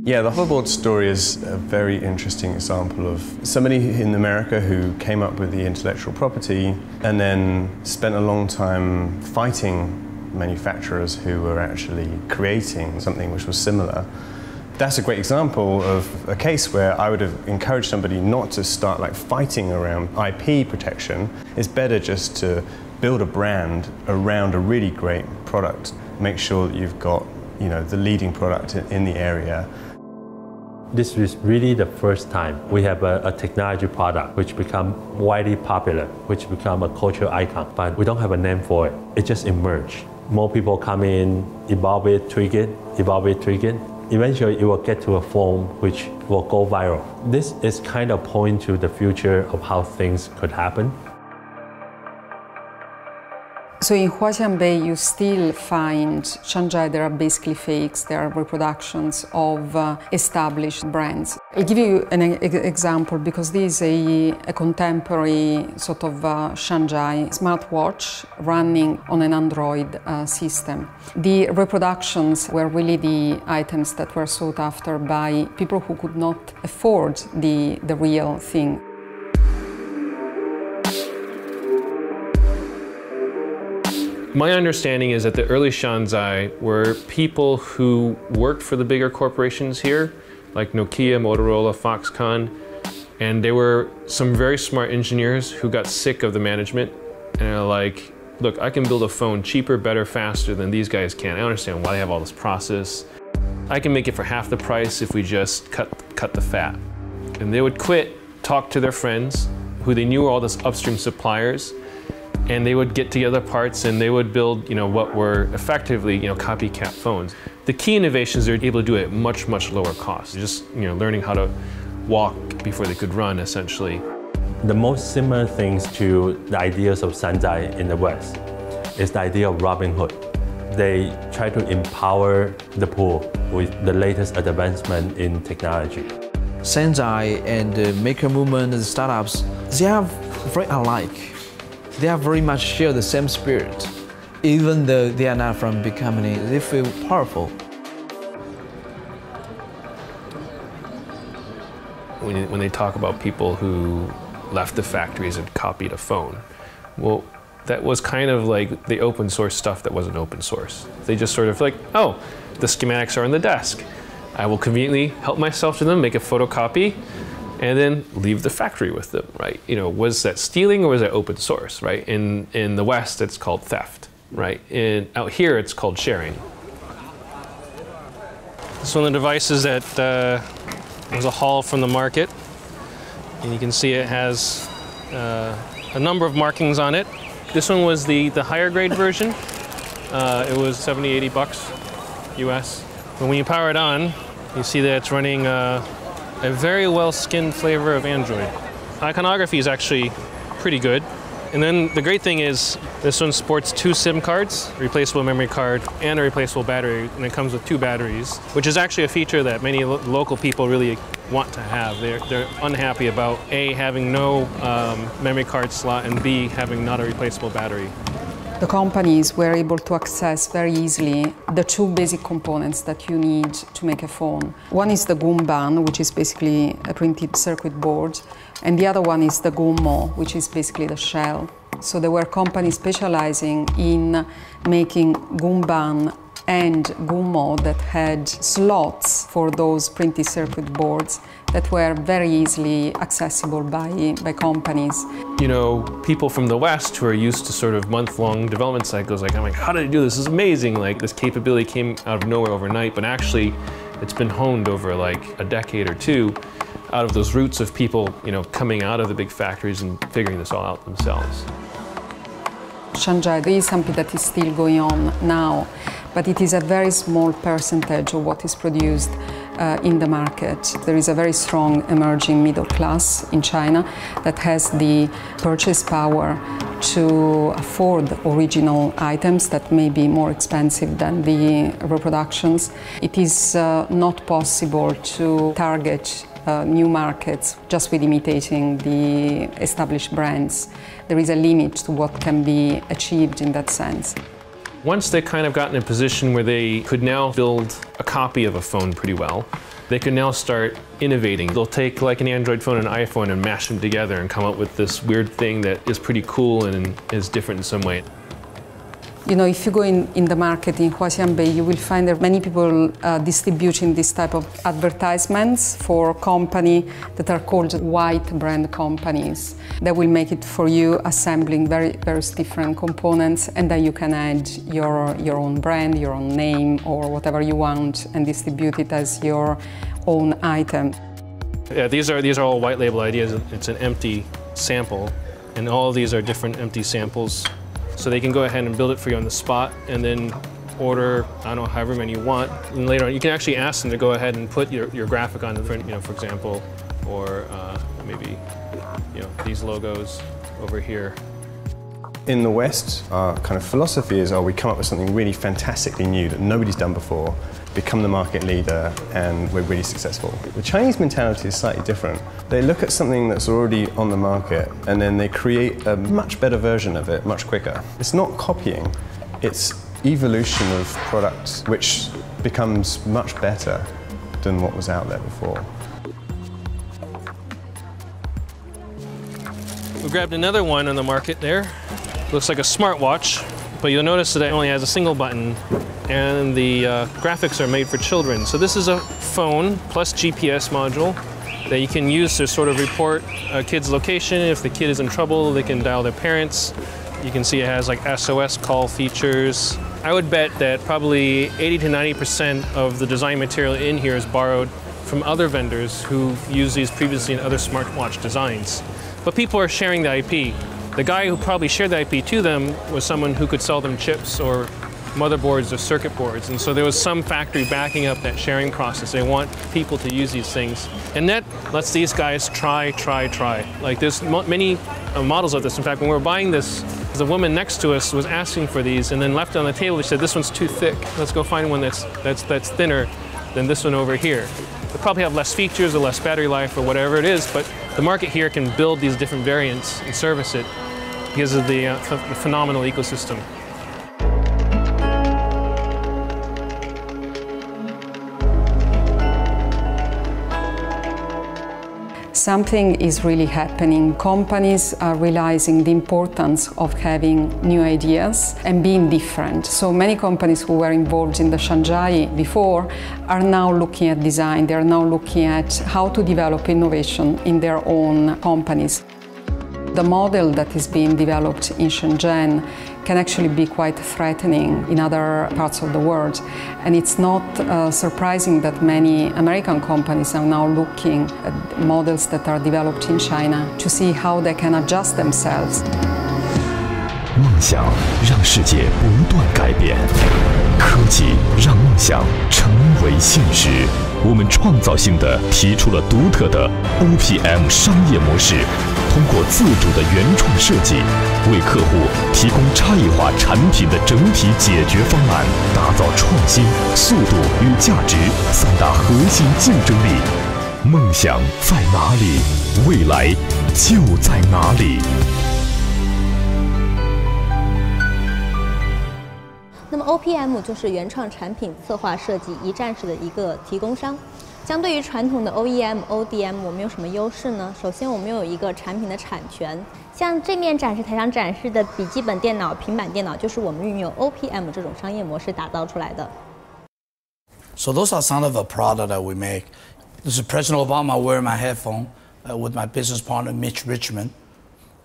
S13: Yeah, the hoverboard story is a very interesting example of somebody in America who came up with the intellectual property and then spent a long time fighting manufacturers who were actually creating something which was similar. That's a great example of a case where I would have encouraged somebody not to start like fighting around IP protection. It's better just to build a brand around a really great product. Make sure that you've got, you know, the leading product in the area.
S6: This is really the first time we have a technology product which become widely popular, which become a cultural icon, but we don't have a name for it. It just emerged. More people come in, evolve it, tweak it, evolve it, tweak it. Eventually it will get to a form which will go viral. This is kind of point to the future of how things could happen.
S8: So in Huaqiangbei, you still find Shanghai, there are basically fakes, there are reproductions of established brands. I'll give you an example because this is a contemporary sort of Shanghai smartwatch running on an Android system. The reproductions were really the items that were sought after by people who could not afford the real thing.
S1: My understanding is that the early Shanzai were people who worked for the bigger corporations here, like Nokia, Motorola, Foxconn, and they were some very smart engineers who got sick of the management and are like, look, I can build a phone cheaper, better, faster than these guys can. I understand why they have all this process. I can make it for half the price if we just cut the fat. And they would quit, talk to their friends, who they knew were all these upstream suppliers, and they would get together parts and they would build, what were effectively, copycat phones. The key innovations, they're able to do it at much, much lower cost. Just, learning how to walk before they could run, essentially.
S6: The most similar things to the ideas of Sanzai in the West is the idea of Robin Hood. They try to empower the poor with the latest advancement in technology.
S17: Sanzai and the maker movement and the startups, they are very alike. They are very much share the same spirit. Even though they are not from big companies, they feel powerful.
S1: When they talk about people who left the factories and copied a phone, well, that was kind of like the open source stuff that wasn't open source. They just sort of like, oh, the schematics are on the desk. I will conveniently help myself to them, make a photocopy, and then leave the factory with them, right? Was that stealing or was that open source, right? In the West, it's called theft, right? Out here, it's called sharing. This is one of the devices that was a haul from the market. And you can see it has a number of markings on it. This one was the higher grade version. It was 70, 80 bucks US. But when you power it on, you see that it's running a very well-skinned flavor of Android. Iconography is actually pretty good. And then the great thing is this one sports 2 SIM cards, a replaceable memory card, and a replaceable battery, and it comes with 2 batteries, which is actually a feature that many local people really want to have. They're unhappy about A, having no memory card slot, and B, having not a replaceable battery.
S8: The companies were able to access very easily the 2 basic components that you need to make a phone. One is the Gumban, which is basically a printed circuit board, and the other one is the Gummo, which is basically the shell. So there were companies specializing in making Gumban and Gummo that had slots for those printed circuit boards that were very easily accessible by companies.
S1: People from the West who are used to sort of month-long development cycles, I'm like, how did they do this? This is amazing. Like, this capability came out of nowhere overnight, but actually it's been honed over like a decade or 2 out of those roots of people, coming out of the big factories and figuring this all out themselves.
S8: Shanghai is something that is still going on now, but it is a very small percentage of what is produced in the market. There is a very strong emerging middle class in China that has the purchase power to afford original items that may be more expensive than the reproductions. It is not possible to target new markets just with imitating the established brands. There is a limit to what can be achieved in that sense.
S1: Once they kind of got in a position where they could now build a copy of a phone pretty well, they could now start innovating. They'll take like an Android phone and an iPhone and mash them together and come up with this weird thing that is pretty cool and is different in some way.
S8: If you go in the market in Huaqiangbei, you will find that many people distributing this type of advertisements for companies that are called white brand companies. That will make it for you, assembling various different components, and then you can add your own brand, your own name, or whatever you want, and distribute it as your own item.
S1: Yeah, these are all white label ideas. It's an empty sample, and all of these are different empty samples. So they can go ahead and build it for you on the spot and then order, I don't know, however many you want. And later on, you can actually ask them to go ahead and put your graphic on the front, for example, or maybe, these logos over here.
S13: In the West, our kind of philosophy is, we come up with something really fantastically new that nobody's done before, become the market leader, and we're really successful. The Chinese mentality is slightly different. They look at something that's already on the market, and then they create a much better version of it much quicker. It's not copying, it's evolution of product, which becomes much better than what was out there before.
S1: We grabbed another one on the market there. Looks like a smartwatch, but you'll notice that it only has a single button, and the graphics are made for children. So this is a phone plus GPS module that you can use to sort of report a kid's location. If the kid is in trouble, they can dial their parents. You can see it has like SOS call features. I would bet that probably 80 to 90% of the design material in here is borrowed from other vendors who used these previously in other smartwatch designs. But people are sharing the IP. The guy who probably shared the IP to them was someone who could sell them chips or motherboards or circuit boards. And so there was some factory backing up that sharing process. They want people to use these things. And that lets these guys try. Like there's many models of this. In fact, when we were buying this, the woman next to us was asking for these and then left it on the table. She said, this one's too thick. Let's go find one that's thinner than this one over here. They probably have less features or less battery life or whatever it is, but the market here can build these different variants and service it because of the phenomenal ecosystem.
S8: Something is really happening. Companies are realizing the importance of having new ideas and being different. So many companies who were involved in the Shanghai before are now looking at design. They are now looking at how to develop innovation in their own companies. The model that is being developed in Shenzhen can actually be quite threatening in other parts of the world. And it's not surprising that many American companies are now looking at models that are developed in China to see how they can adjust themselves.
S9: 梦想让世界不断改变，科技让梦想成为现实。我们创造性地提出了独特的 OPM 商业模式，通过自主的原创设计，为客户提供差异化产品的整体解决方案，打造创新、速度与价值三大核心竞争力。梦想在哪里？未来就在哪里。
S10: 那么 OPM 就是原创产品策划设计一站式的一个提供商。相对于传统的 OEM、ODM， 我们有什么优势呢？首先，我们有一个产品的产权，像这面展示台上展示的笔记本电脑、平板电脑，就是我们运用 OPM 这种商业模式打造出来的。
S12: So those are some of the products that we make. This is President Obama wearing my headphone with my business partner Mitch Richmond.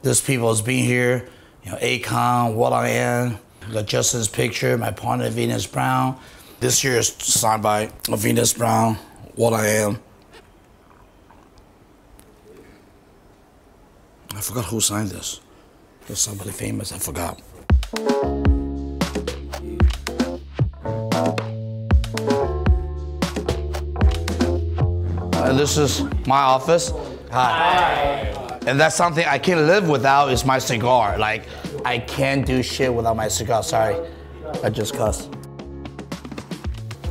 S12: There's people who's been here, Akon, What I Am. Got Justin's picture, my partner Venus Brown. This year is signed by Venus Brown, What I Am. I forgot who signed this. There's somebody famous, I forgot. This is my office. Hi. And that's something I can't live without is my cigar. Like, I can't do shit without my cigar. Sorry, I just cussed.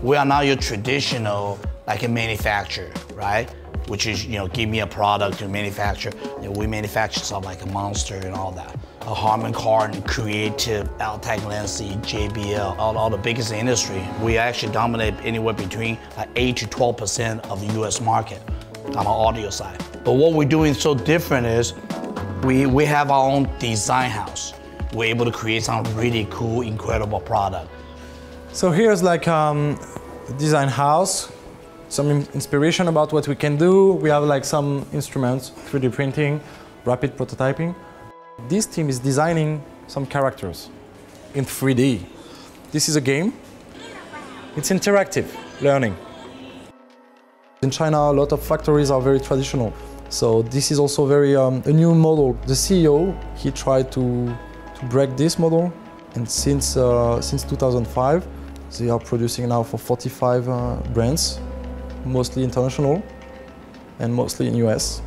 S12: We are not your traditional, like a manufacturer, right? Which is, give me a product to manufacture. We manufacture stuff like a Monster and all that. A Harman Kardon, Creative, Altec Lancy, JBL, all the biggest in the industry. We actually dominate anywhere between 8 to 12% of the US market on the audio side. But what we're doing so different is we have our own design house. We're able to create some really cool, incredible product.
S7: So here's like design house, some inspiration about what we can do. We have like some instruments, 3D printing, rapid prototyping. This team is designing some characters in 3D. This is a game. It's interactive learning. In China, a lot of factories are very traditional. So this is also very a new model. The CEO, he tried to break this model, and since 2005, they are producing now for 45 brands, mostly international and mostly in US.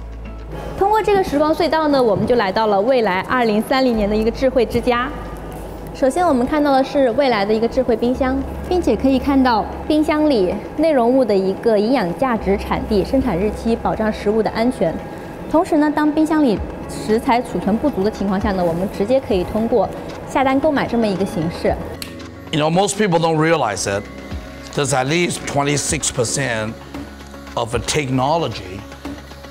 S10: 通过过这个时光隧道呢，我们就来到了未来2030年的一个智慧之家。首先，我们看到的是未来的一个智慧冰箱，并且可以看到冰箱里内容物的一个营养价值、产地、生产日期，保障食物的安全。同时呢，当冰箱里食材储存不足的情况下呢，我们直接可以通过下单购买这么一个形式。
S12: You know, most people don't realize that there's at least 26% of the technology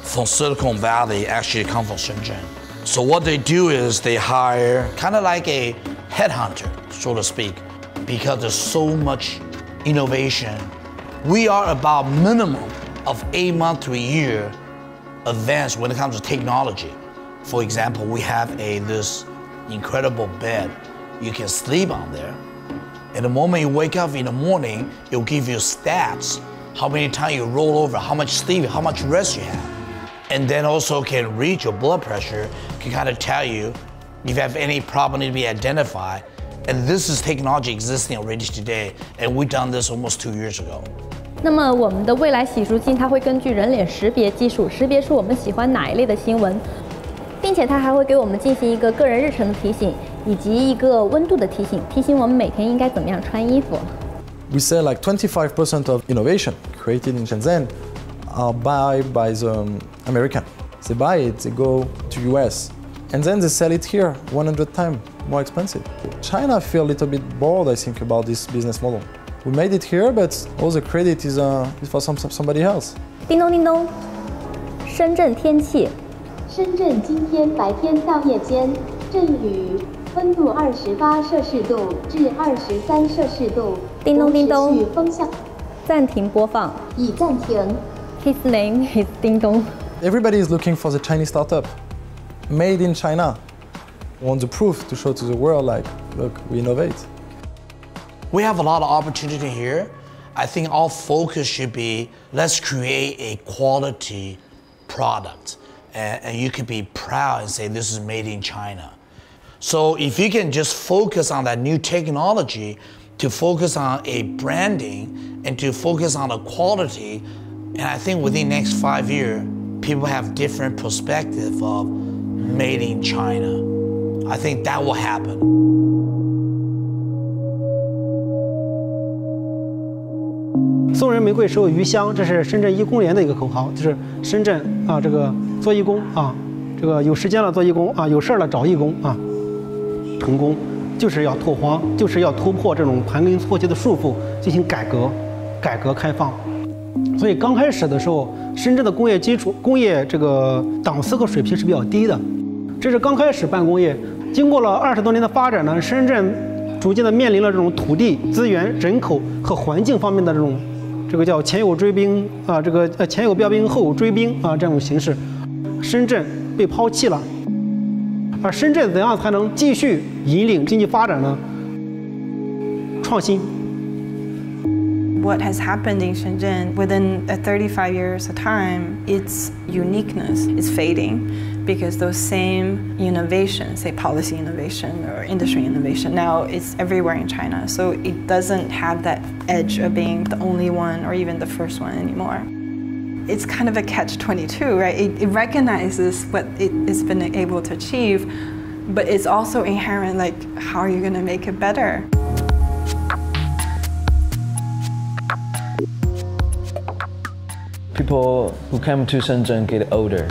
S12: from Silicon Valley actually come from Shenzhen. So what they do is they hire kind of like a headhunter, so to speak, because there's so much innovation. We are about minimum of 8 months to a year advanced when it comes to technology. For example, we have this incredible bed. You can sleep on there. And the moment you wake up in the morning, it'll give you stats, how many times you roll over, how much sleep, how much rest you have. And then also can read your blood pressure, can kind of tell you if you have any problem to be identified. And this is technology existing already today, and we've done this almost 2 years ago.
S10: 那么我们的未来洗漱镜，它会根据人脸识别技术，识别出我们喜欢哪一类的新闻，并且它还会给我们进行一个个人日程的提醒，以及一个温度的提醒，提醒我们每天应该怎么样穿衣服。
S17: We say like 25% of innovation created in Shenzhen are buy by the American. They buy it, they go to US, and then they sell it here 100 times more expensive. China feel a little bit bored, I think, about this business model. We made it here, but all the credit is for somebody else.
S10: 叮咚叮咚，深圳天气。
S5: 深圳今天白天到夜间阵雨，温度28摄氏度至23摄氏度。
S10: 叮咚叮咚，
S5: 持续风向。
S10: 暂停播放。
S5: 已暂停。
S10: His name is 叮咚。
S17: Everybody is looking for the Chinese startup, made in China. Want the proof to show to the world, like, look, we innovate.
S12: We have a lot of opportunity here. I think our focus should be, let's create a quality product. And you could be proud and say this is made in China. So if you can just focus on that new technology, to focus on a branding and to focus on the quality, and I think within the next 5 years, people have different perspective of made in China. I think that will happen.
S11: 送人玫瑰，手有余香，这是深圳一公联的一个口号，就是深圳啊，这个做义工啊，这个有时间了做义工啊，有事儿了找义工啊，成功就是要拓荒，就是要突破这种盘根错节的束缚，进行改革开放。所以刚开始的时候，深圳的工业这个档次和水平是比较低的，这是刚开始办工业。经过了20多年的发展呢，深圳逐渐的面临了这种土地、资源、人口和环境方面的这个叫前有追兵啊，这个前有标兵后有追兵啊这种形式，深圳被抛弃了。而深圳怎样才能继续引领经济发展呢？创新。
S4: What has happened in Shenzhen within 35 years of time, its uniqueness is fading because those same innovations, say policy innovation or industry innovation, now it's everywhere in China. So it doesn't have that edge of being the only one or even the first one anymore. It's kind of a catch-22, right? It recognizes what it's been able to achieve, but it's also inherent, like, how are you going to make it better?
S17: People who come to Shenzhen get older,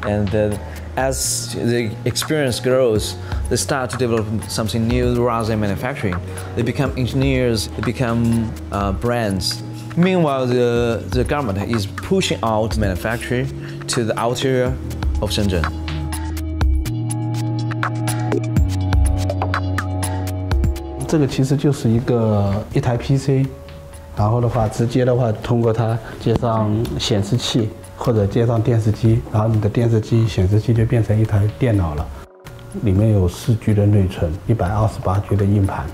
S17: and as the experience grows, they start to develop something new rather than manufacturing. They become engineers, they become brands. Meanwhile, the government is pushing out manufacturing to the outer of Shenzhen.
S11: 这个其实就是一台 PC。 然后的话，直接的话，通过它接上显示器或者接上电视机，然后你的电视机、显示器就变成一台电脑了。里面有4G 的内存，128G 的硬盘。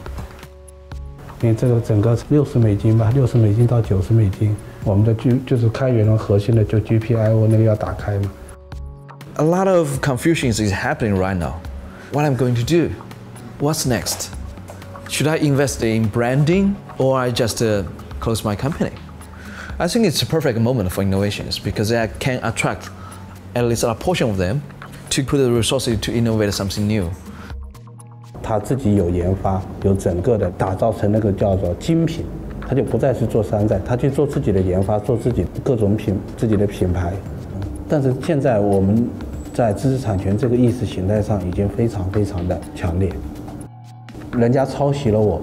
S11: 因为这个整个60美金吧，60美金到90美金。我们的就是开源的核心的就 GPIO 那个要打开嘛。
S17: A lot of confusion is happening right now. What I'm going to do? What's next? Should I invest in branding or I just close my company? I think it's a perfect moment for innovations because I can attract at least a portion of them, to put the resources to innovate something new.
S15: 他自己有研发，有整个的打造成那个叫做精品，他就不再是做山寨，他去做自己的研发，做自己各种自己的品牌。但是现在我们在知识产权这个意识形态上已经非常的强烈。人家抄袭了我，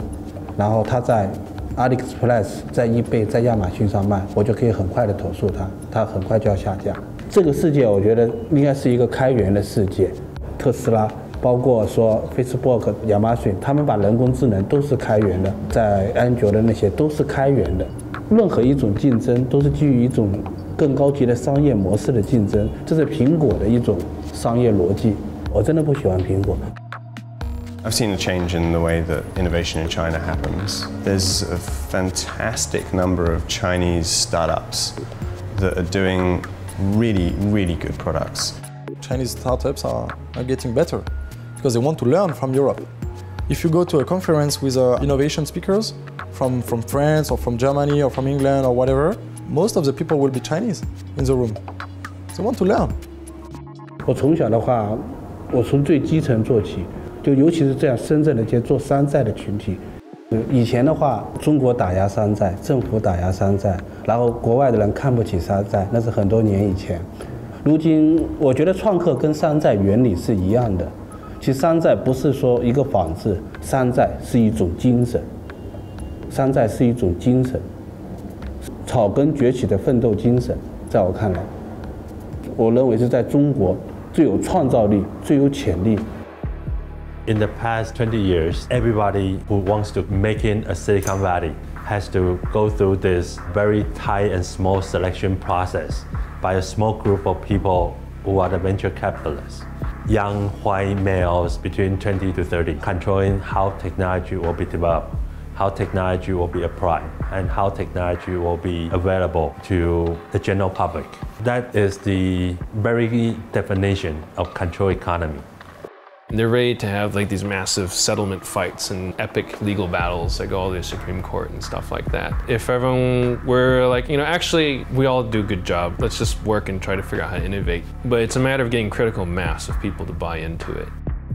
S15: 然后他在 AliExpress、在eBay、在亚马逊上卖，我就可以很快的投诉他，他很快就要下架。这个世界我觉得应该是一个开源的世界，特斯拉。 包括说 Facebook、亚马逊，他们把人工智能都是开源的，在安卓的那些都是开源的。任何一种竞争都是基于一种更高级的商业模式的竞争，这是苹果的一种商业逻辑。我真的不喜欢苹果。
S13: I've seen a change in the way that innovation in China happens. There's a fantastic number of Chinese startups that are doing really good products.
S16: Chinese startups are getting better. Because they want to learn from Europe. If you go to a conference with innovation speakers from France or from Germany or from England or whatever, most of the people will be Chinese in the room. They want to learn.
S15: 我从小的话，我从最基层做起，就尤其是这样深圳的这些做山寨的群体。以前的话，中国打压山寨，政府打压山寨，然后国外的人看不起山寨，那是很多年以前。如今，我觉得创客跟山寨原理是一样的。 其实山寨不是说一个仿制，山寨是一种精神，山寨是一种精神，草根崛起的奋斗精神，在我看来，我认为是在中国最有创造力、最有潜力。
S6: In the past 20 years, everybody who wants to make it a Silicon Valley has to go through this very tight and small selection process by a small group of people who are the venture capitalists. Young white males between 20 to 30, controlling how technology will be developed, how technology will be applied, and how technology will be available to the general public. That is the very definition of control economy.
S1: They're ready to have like these massive settlement fights and epic legal battles that go all the way to the Supreme Court and stuff like that. If everyone were like, you know, actually we all do a good job, let's just work and try to figure out how to innovate. But it's a matter of getting critical mass of people to buy into it.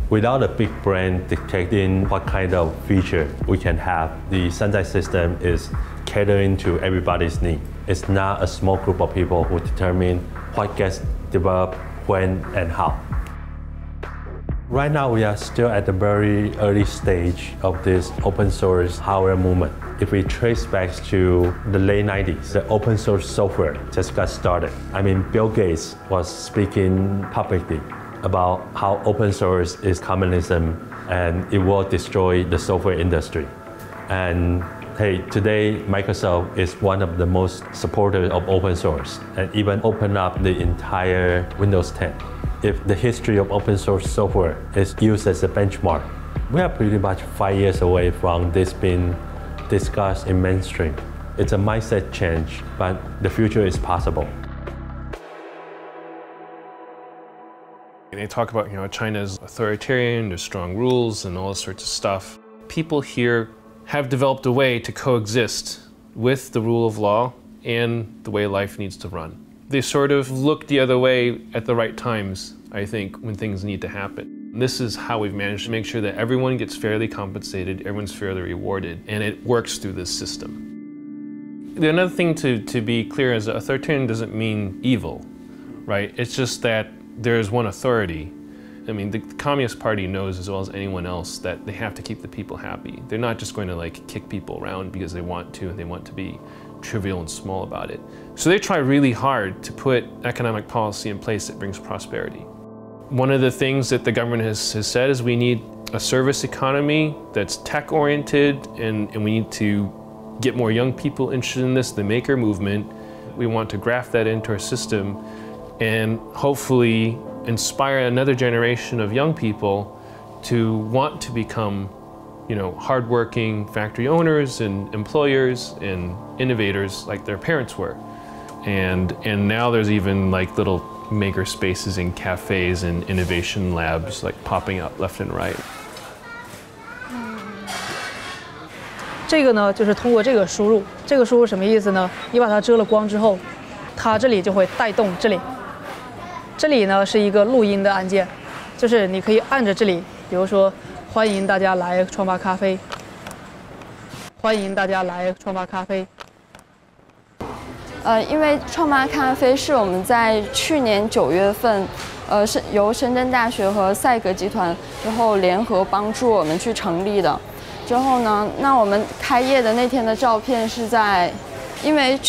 S6: Without a big brand dictating what kind of feature we can have, the Sanzai system is catering to everybody's need. It's not a small group of people who determine what gets developed, when, and how. Right now, we are still at the very early stage of this open source hardware movement. If we trace back to the late 90s, the open source software just got started. I mean, Bill Gates was speaking publicly about how open source is communism and it will destroy the software industry. And hey, today Microsoft is one of the most supporters of open source and even opened up the entire Windows 10. If the history of open source software is used as a benchmark, we are pretty much 5 years away from this being discussed in mainstream. It's a mindset change, but the future is possible.
S1: They talk about, you know, China's authoritarian, there's strong rules and all sorts of stuff. People here have developed a way to coexist with the rule of law and the way life needs to run. They sort of look the other way at the right times, I think, when things need to happen. This is how we've managed to make sure that everyone gets fairly compensated, everyone's fairly rewarded, and it works through this system. Another thing to be clear is that authoritarian doesn't mean evil, right? It's just that there's one authority. I mean, the Communist Party knows as well as anyone else that they have to keep the people happy. They're not just going to like kick people around because they want to and they want to be trivial and small about it. So they try really hard to put economic policy in place that brings prosperity. One of the things that the government has said is we need a service economy that's tech-oriented and we need to get more young people interested in this, the maker movement. We want to graft that into our system and hopefully inspire another generation of young people to want to become, you know, hardworking factory owners and employers and innovators like their parents were. And now there's even like little maker spaces in cafes and innovation labs like popping up left and right.
S23: 这个呢，就是通过这个输入，这个输入什么意思呢？你把它遮了光之后，它这里就会带动这里，这里呢是一个录音的按键，就是你可以按着这里，比如说欢迎大家来创发咖啡，欢迎大家来创发咖啡。
S18: 因为创发咖啡是我们在去年9月份，是由深圳大学和赛格集团之后联合帮助我们去成立的。之后呢，那我们开业的那天的照片是在，因为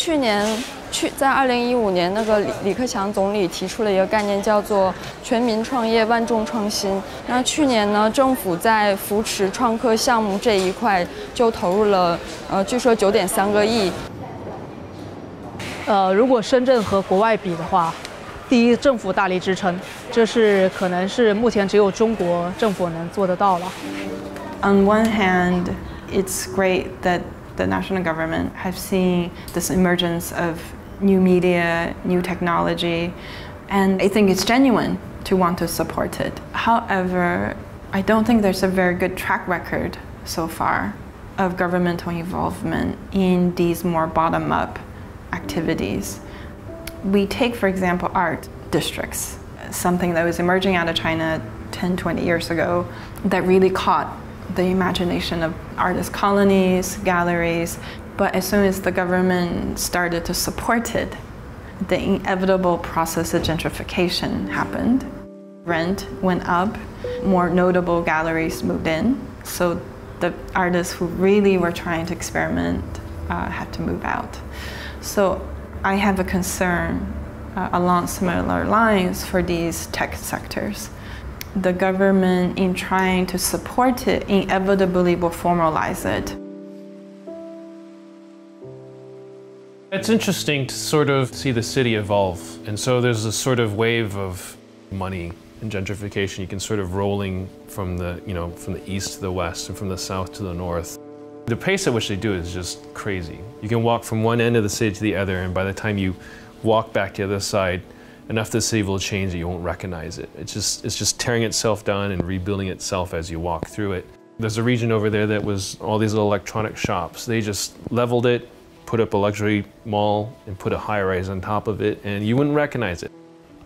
S18: 在2015年那个李克强总理提出了一个概念，叫做全民创业万众创新。那去年呢，政府在扶持创客项目这一块就投入了据说9.3个亿。
S23: 如果深圳和国外比的话，第一，政府大力支撑，这是可能是目前只有中国政府能做得到了。
S4: On one hand, it's great that the national government have seen this emergence of new media, new technology, and I think it's genuine to want to support it. However, I don't think there's a very good track record so far of governmental involvement in these more bottom-up activities. We take, for example, art districts, something that was emerging out of China 10, 20 years ago that really caught the imagination of artist colonies, galleries. But as soon as the government started to support it, the inevitable process of gentrification happened. Rent went up, more notable galleries moved in, so the artists who really were trying to experiment had to move out. So I have a concern along similar lines for these tech sectors. The government, in trying to support it, inevitably will formalize it.
S1: It's interesting to sort of see the city evolve. And so there's a sort of wave of money and gentrification. You can sort of rolling from the east to the west and from the south to the north. The pace at which they do it is just crazy. You can walk from one end of the city to the other, and by the time you walk back to the other side, enough of the city will change that you won't recognize it. It's just tearing itself down and rebuilding itself as you walk through it. There's a region over there that was all these little electronic shops. They just leveled it, put up a luxury mall, and put a high-rise on top of it, and you wouldn't recognize it.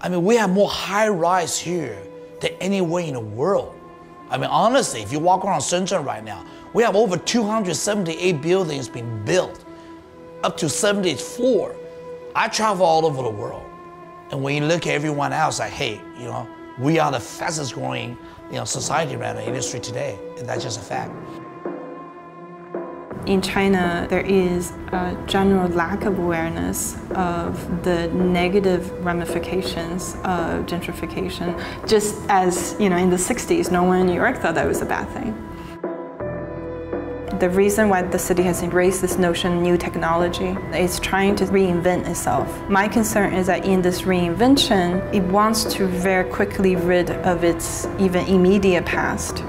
S12: I mean, we have more high-rise here than anywhere in the world. I mean, honestly, if you walk around Shenzhen right now, we have over 278 buildings being built, up to 74. I travel all over the world. And when you look at everyone else, like, hey, we are the fastest growing, society around the industry today. And that's just a fact.
S4: In China, there is a general lack of awareness of the negative ramifications of gentrification. Just as, in the 60s, no one in New York thought that was a bad thing. The reason why the city has embraced this notion of new technology is trying to reinvent itself. My concern is that in this reinvention, it wants to very quickly rid of its even immediate past.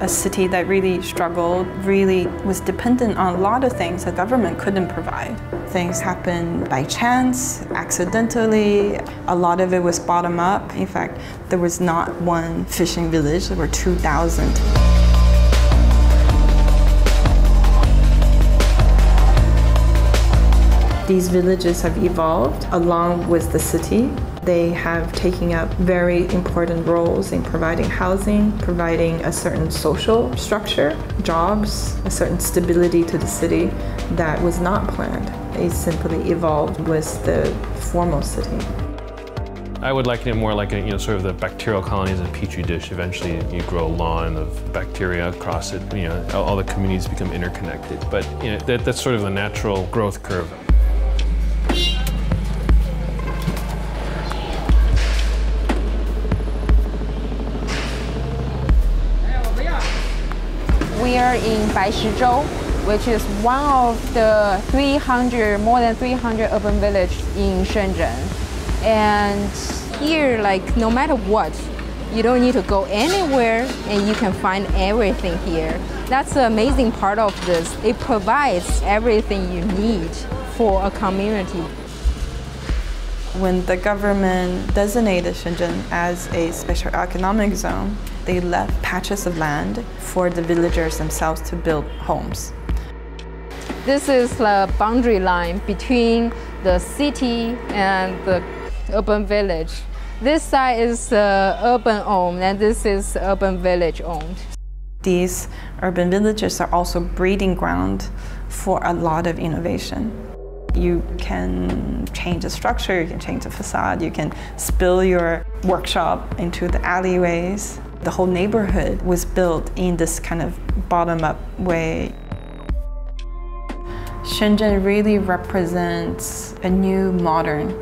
S4: A city that really struggled, really was dependent on a lot of things the government couldn't provide. Things happened by chance, accidentally. A lot of it was bottom up. In fact, there was not one fishing village, there were 2,000. These villages have evolved along with the city. They have taken up very important roles in providing housing, providing a certain social structure, jobs, a certain stability to the city that was not planned. It simply evolved with the formal city.
S1: I would liken it more like sort of the bacterial colonies in a petri dish. Eventually, you grow a lawn of bacteria across it. All the communities become interconnected. But that's sort of the natural growth curve.
S19: We are in Baishizhou, which is one of the more than 300 urban villages in Shenzhen. And here, no matter what, you don't need to go anywhere and you can find everything here. That's the amazing part of this. It provides everything you need for a community.
S4: When the government designated Shenzhen as a special economic zone, they left patches of land for the villagers themselves to build homes.
S19: This is the boundary line between the city and the urban village. This side is urban owned and this is urban village owned.
S4: These urban villages are also breeding ground for a lot of innovation. You can change the structure, you can change the facade, you can spill your workshop into the alleyways. The whole neighborhood was built in this kind of bottom-up way. Shenzhen really represents a new modern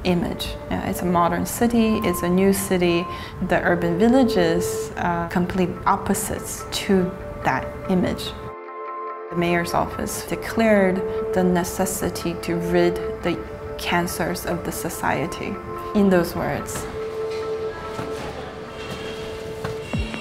S4: image. It's a modern city, it's a new city. The urban villages are complete opposites to that image. The mayor's office declared the necessity to rid the cancers of the society. In those words,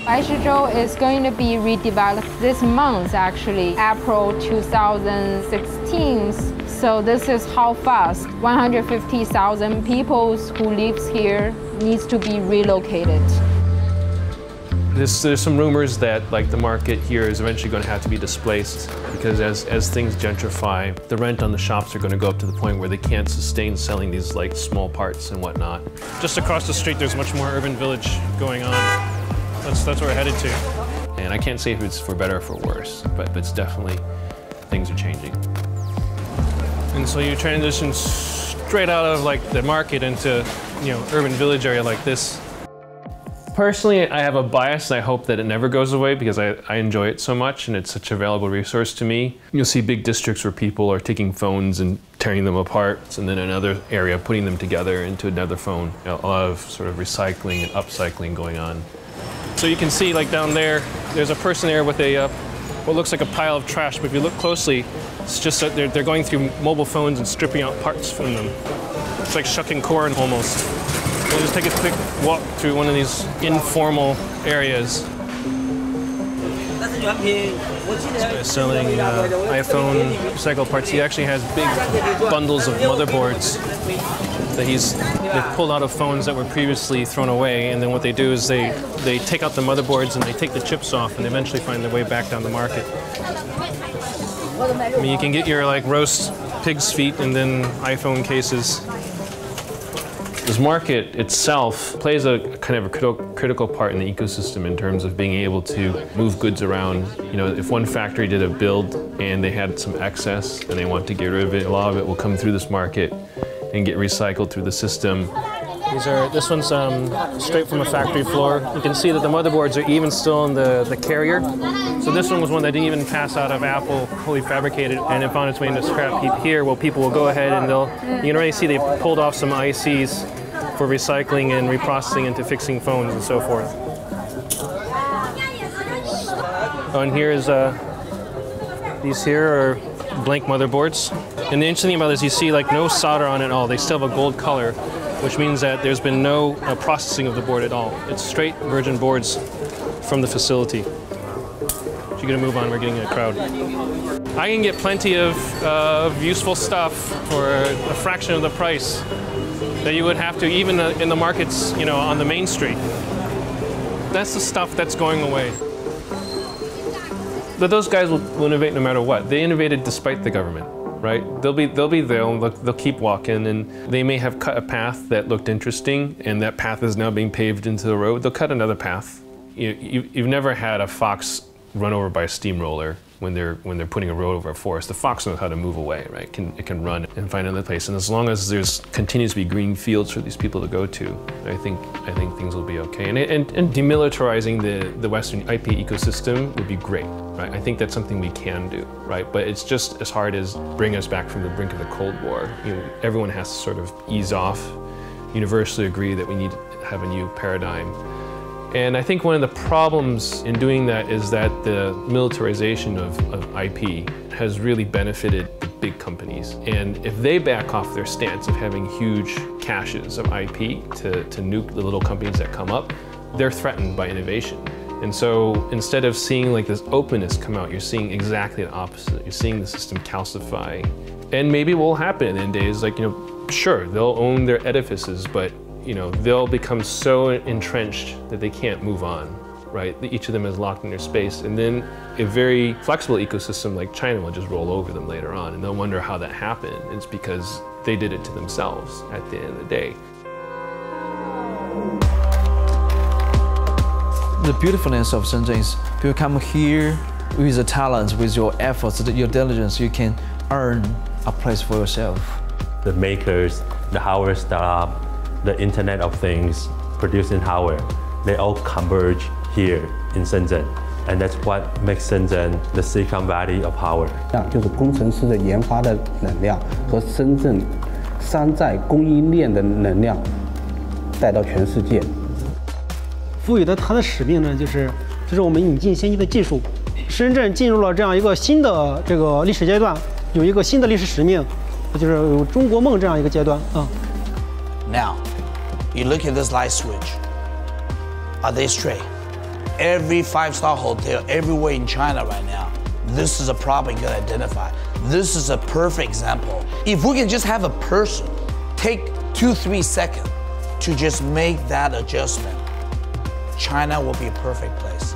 S19: Baishizhou is going to be redeveloped this month, actually, April 2016. So this is how fast 150,000 people who live here needs to be relocated.
S1: There's some rumors that the market here is eventually going to have to be displaced because as things gentrify, the rent on the shops are going to go up to the point where they can't sustain selling these small parts and whatnot. Just across the street, there's much more urban village going on. That's where we're headed to. And I can't say if it's for better or for worse, but it's definitely, things are changing. And so you transition straight out of the market into, urban village area like this. Personally, I have a bias and I hope that it never goes away because I enjoy it so much and it's such a valuable resource to me. You'll see big districts where people are taking phones and tearing them apart and then another area putting them together into another phone. A lot of sort of recycling and upcycling going on. So you can see down there, there's a person there with what looks like a pile of trash, but if you look closely, it's just that they're going through mobile phones and stripping out parts from them. It's like shucking corn almost. We'll just take a quick walk through one of these informal areas. This guy's selling iPhone recycled parts. He actually has big bundles of motherboards that they've pulled out of phones that were previously thrown away, and then what they do is they take out the motherboards and they take the chips off and they eventually find their way back down the market. I mean, you can get your roast pig's feet and then iPhone cases. This market itself plays a kind of a critical part in the ecosystem in terms of being able to move goods around. If one factory did a build and they had some excess and they want to get rid of it, a lot of it will come through this market and get recycled through the system. This one's straight from a factory floor. You can see that the motherboards are even still in the carrier. So this one was one that didn't even pass out of Apple, fully fabricated, and it found its way into scrap heap here. Well, people will go ahead and you can already see they pulled off some ICs for recycling and reprocessing into fixing phones and so forth. Oh, and here's these here are blank motherboards. And the interesting thing about this, you see no solder on it at all. They still have a gold color, which means that there's been no processing of the board at all. It's straight virgin boards from the facility. So you're gonna move on, we're getting a crowd. I can get plenty of useful stuff for a fraction of the price that you would have to, even in the markets, on the main street. That's the stuff that's going away. But those guys will innovate no matter what. They innovated despite the government, right? They'll be there, they'll keep walking, and they may have cut a path that looked interesting, and that path is now being paved into the road. They'll cut another path. You've never had a fox run over by a steamroller when they're putting a road over a forest. The fox knows how to move away, right? It can run and find another place. And as long as there's continues to be green fields for these people to go to, I think things will be okay. And demilitarizing the Western IP ecosystem would be great, right? I think that's something we can do, right? But it's just as hard as bringing us back from the brink of the Cold War. Everyone has to sort of ease off, universally agree that we need to have a new paradigm. And I think one of the problems in doing that is that the militarization of IP has really benefited the big companies. And if they back off their stance of having huge caches of IP to nuke the little companies that come up, they're threatened by innovation. And so instead of seeing this openness come out, you're seeing exactly the opposite. You're seeing the system calcify. And maybe what will happen in the end days, sure, they'll own their edifices, but they'll become so entrenched that they can't move on, right? Each of them is locked in their space, and then a very flexible ecosystem like China will just roll over them later on, and they'll wonder how that happened. It's because they did it to themselves at the end of the day.
S17: The beautifulness of Shenzhen is people come here with the talents, with your efforts, your diligence, you can earn a place for yourself.
S6: The makers, the hardware startup, the Internet of Things, producing hardware, they all converge here in Shenzhen. And that's what makes Shenzhen the Silicon Valley of hardware.
S15: 就是工程师的研发的能量和深圳山寨供应链的能量带到全世界。
S11: 赋予的它的使命呢，就是我们引进先进的技术。深圳进入了这样一个新的这个历史阶段，有一个新的历史使命，就是有中国梦这样一个阶段啊。
S12: Now, you look at this light switch. Are they straight? Every five-star hotel everywhere in China right now, this is a problem you can identify. This is a perfect example. If we can just have a person take 2-3 seconds to just make that adjustment, China will be a perfect place.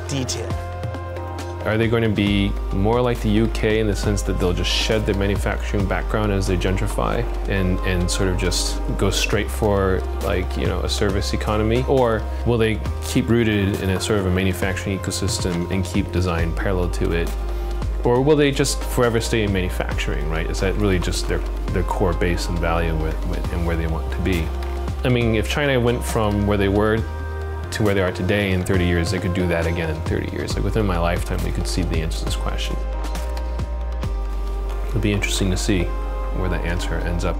S12: Detail.
S1: Are they going to be more like the UK in the sense that they'll just shed their manufacturing background as they gentrify and sort of just go straight for, like, you know, a service economy? Or will they keep rooted in a sort of a manufacturing ecosystem and keep design parallel to it? Or will they just forever stay in manufacturing, right? Is that really just their core base and value and where they want to be? I mean, if China went from where they were to where they are today in 30 years, they could do that again in 30 years. Like within my lifetime, we could see the answer to this question. It'll be interesting to see where the answer ends up.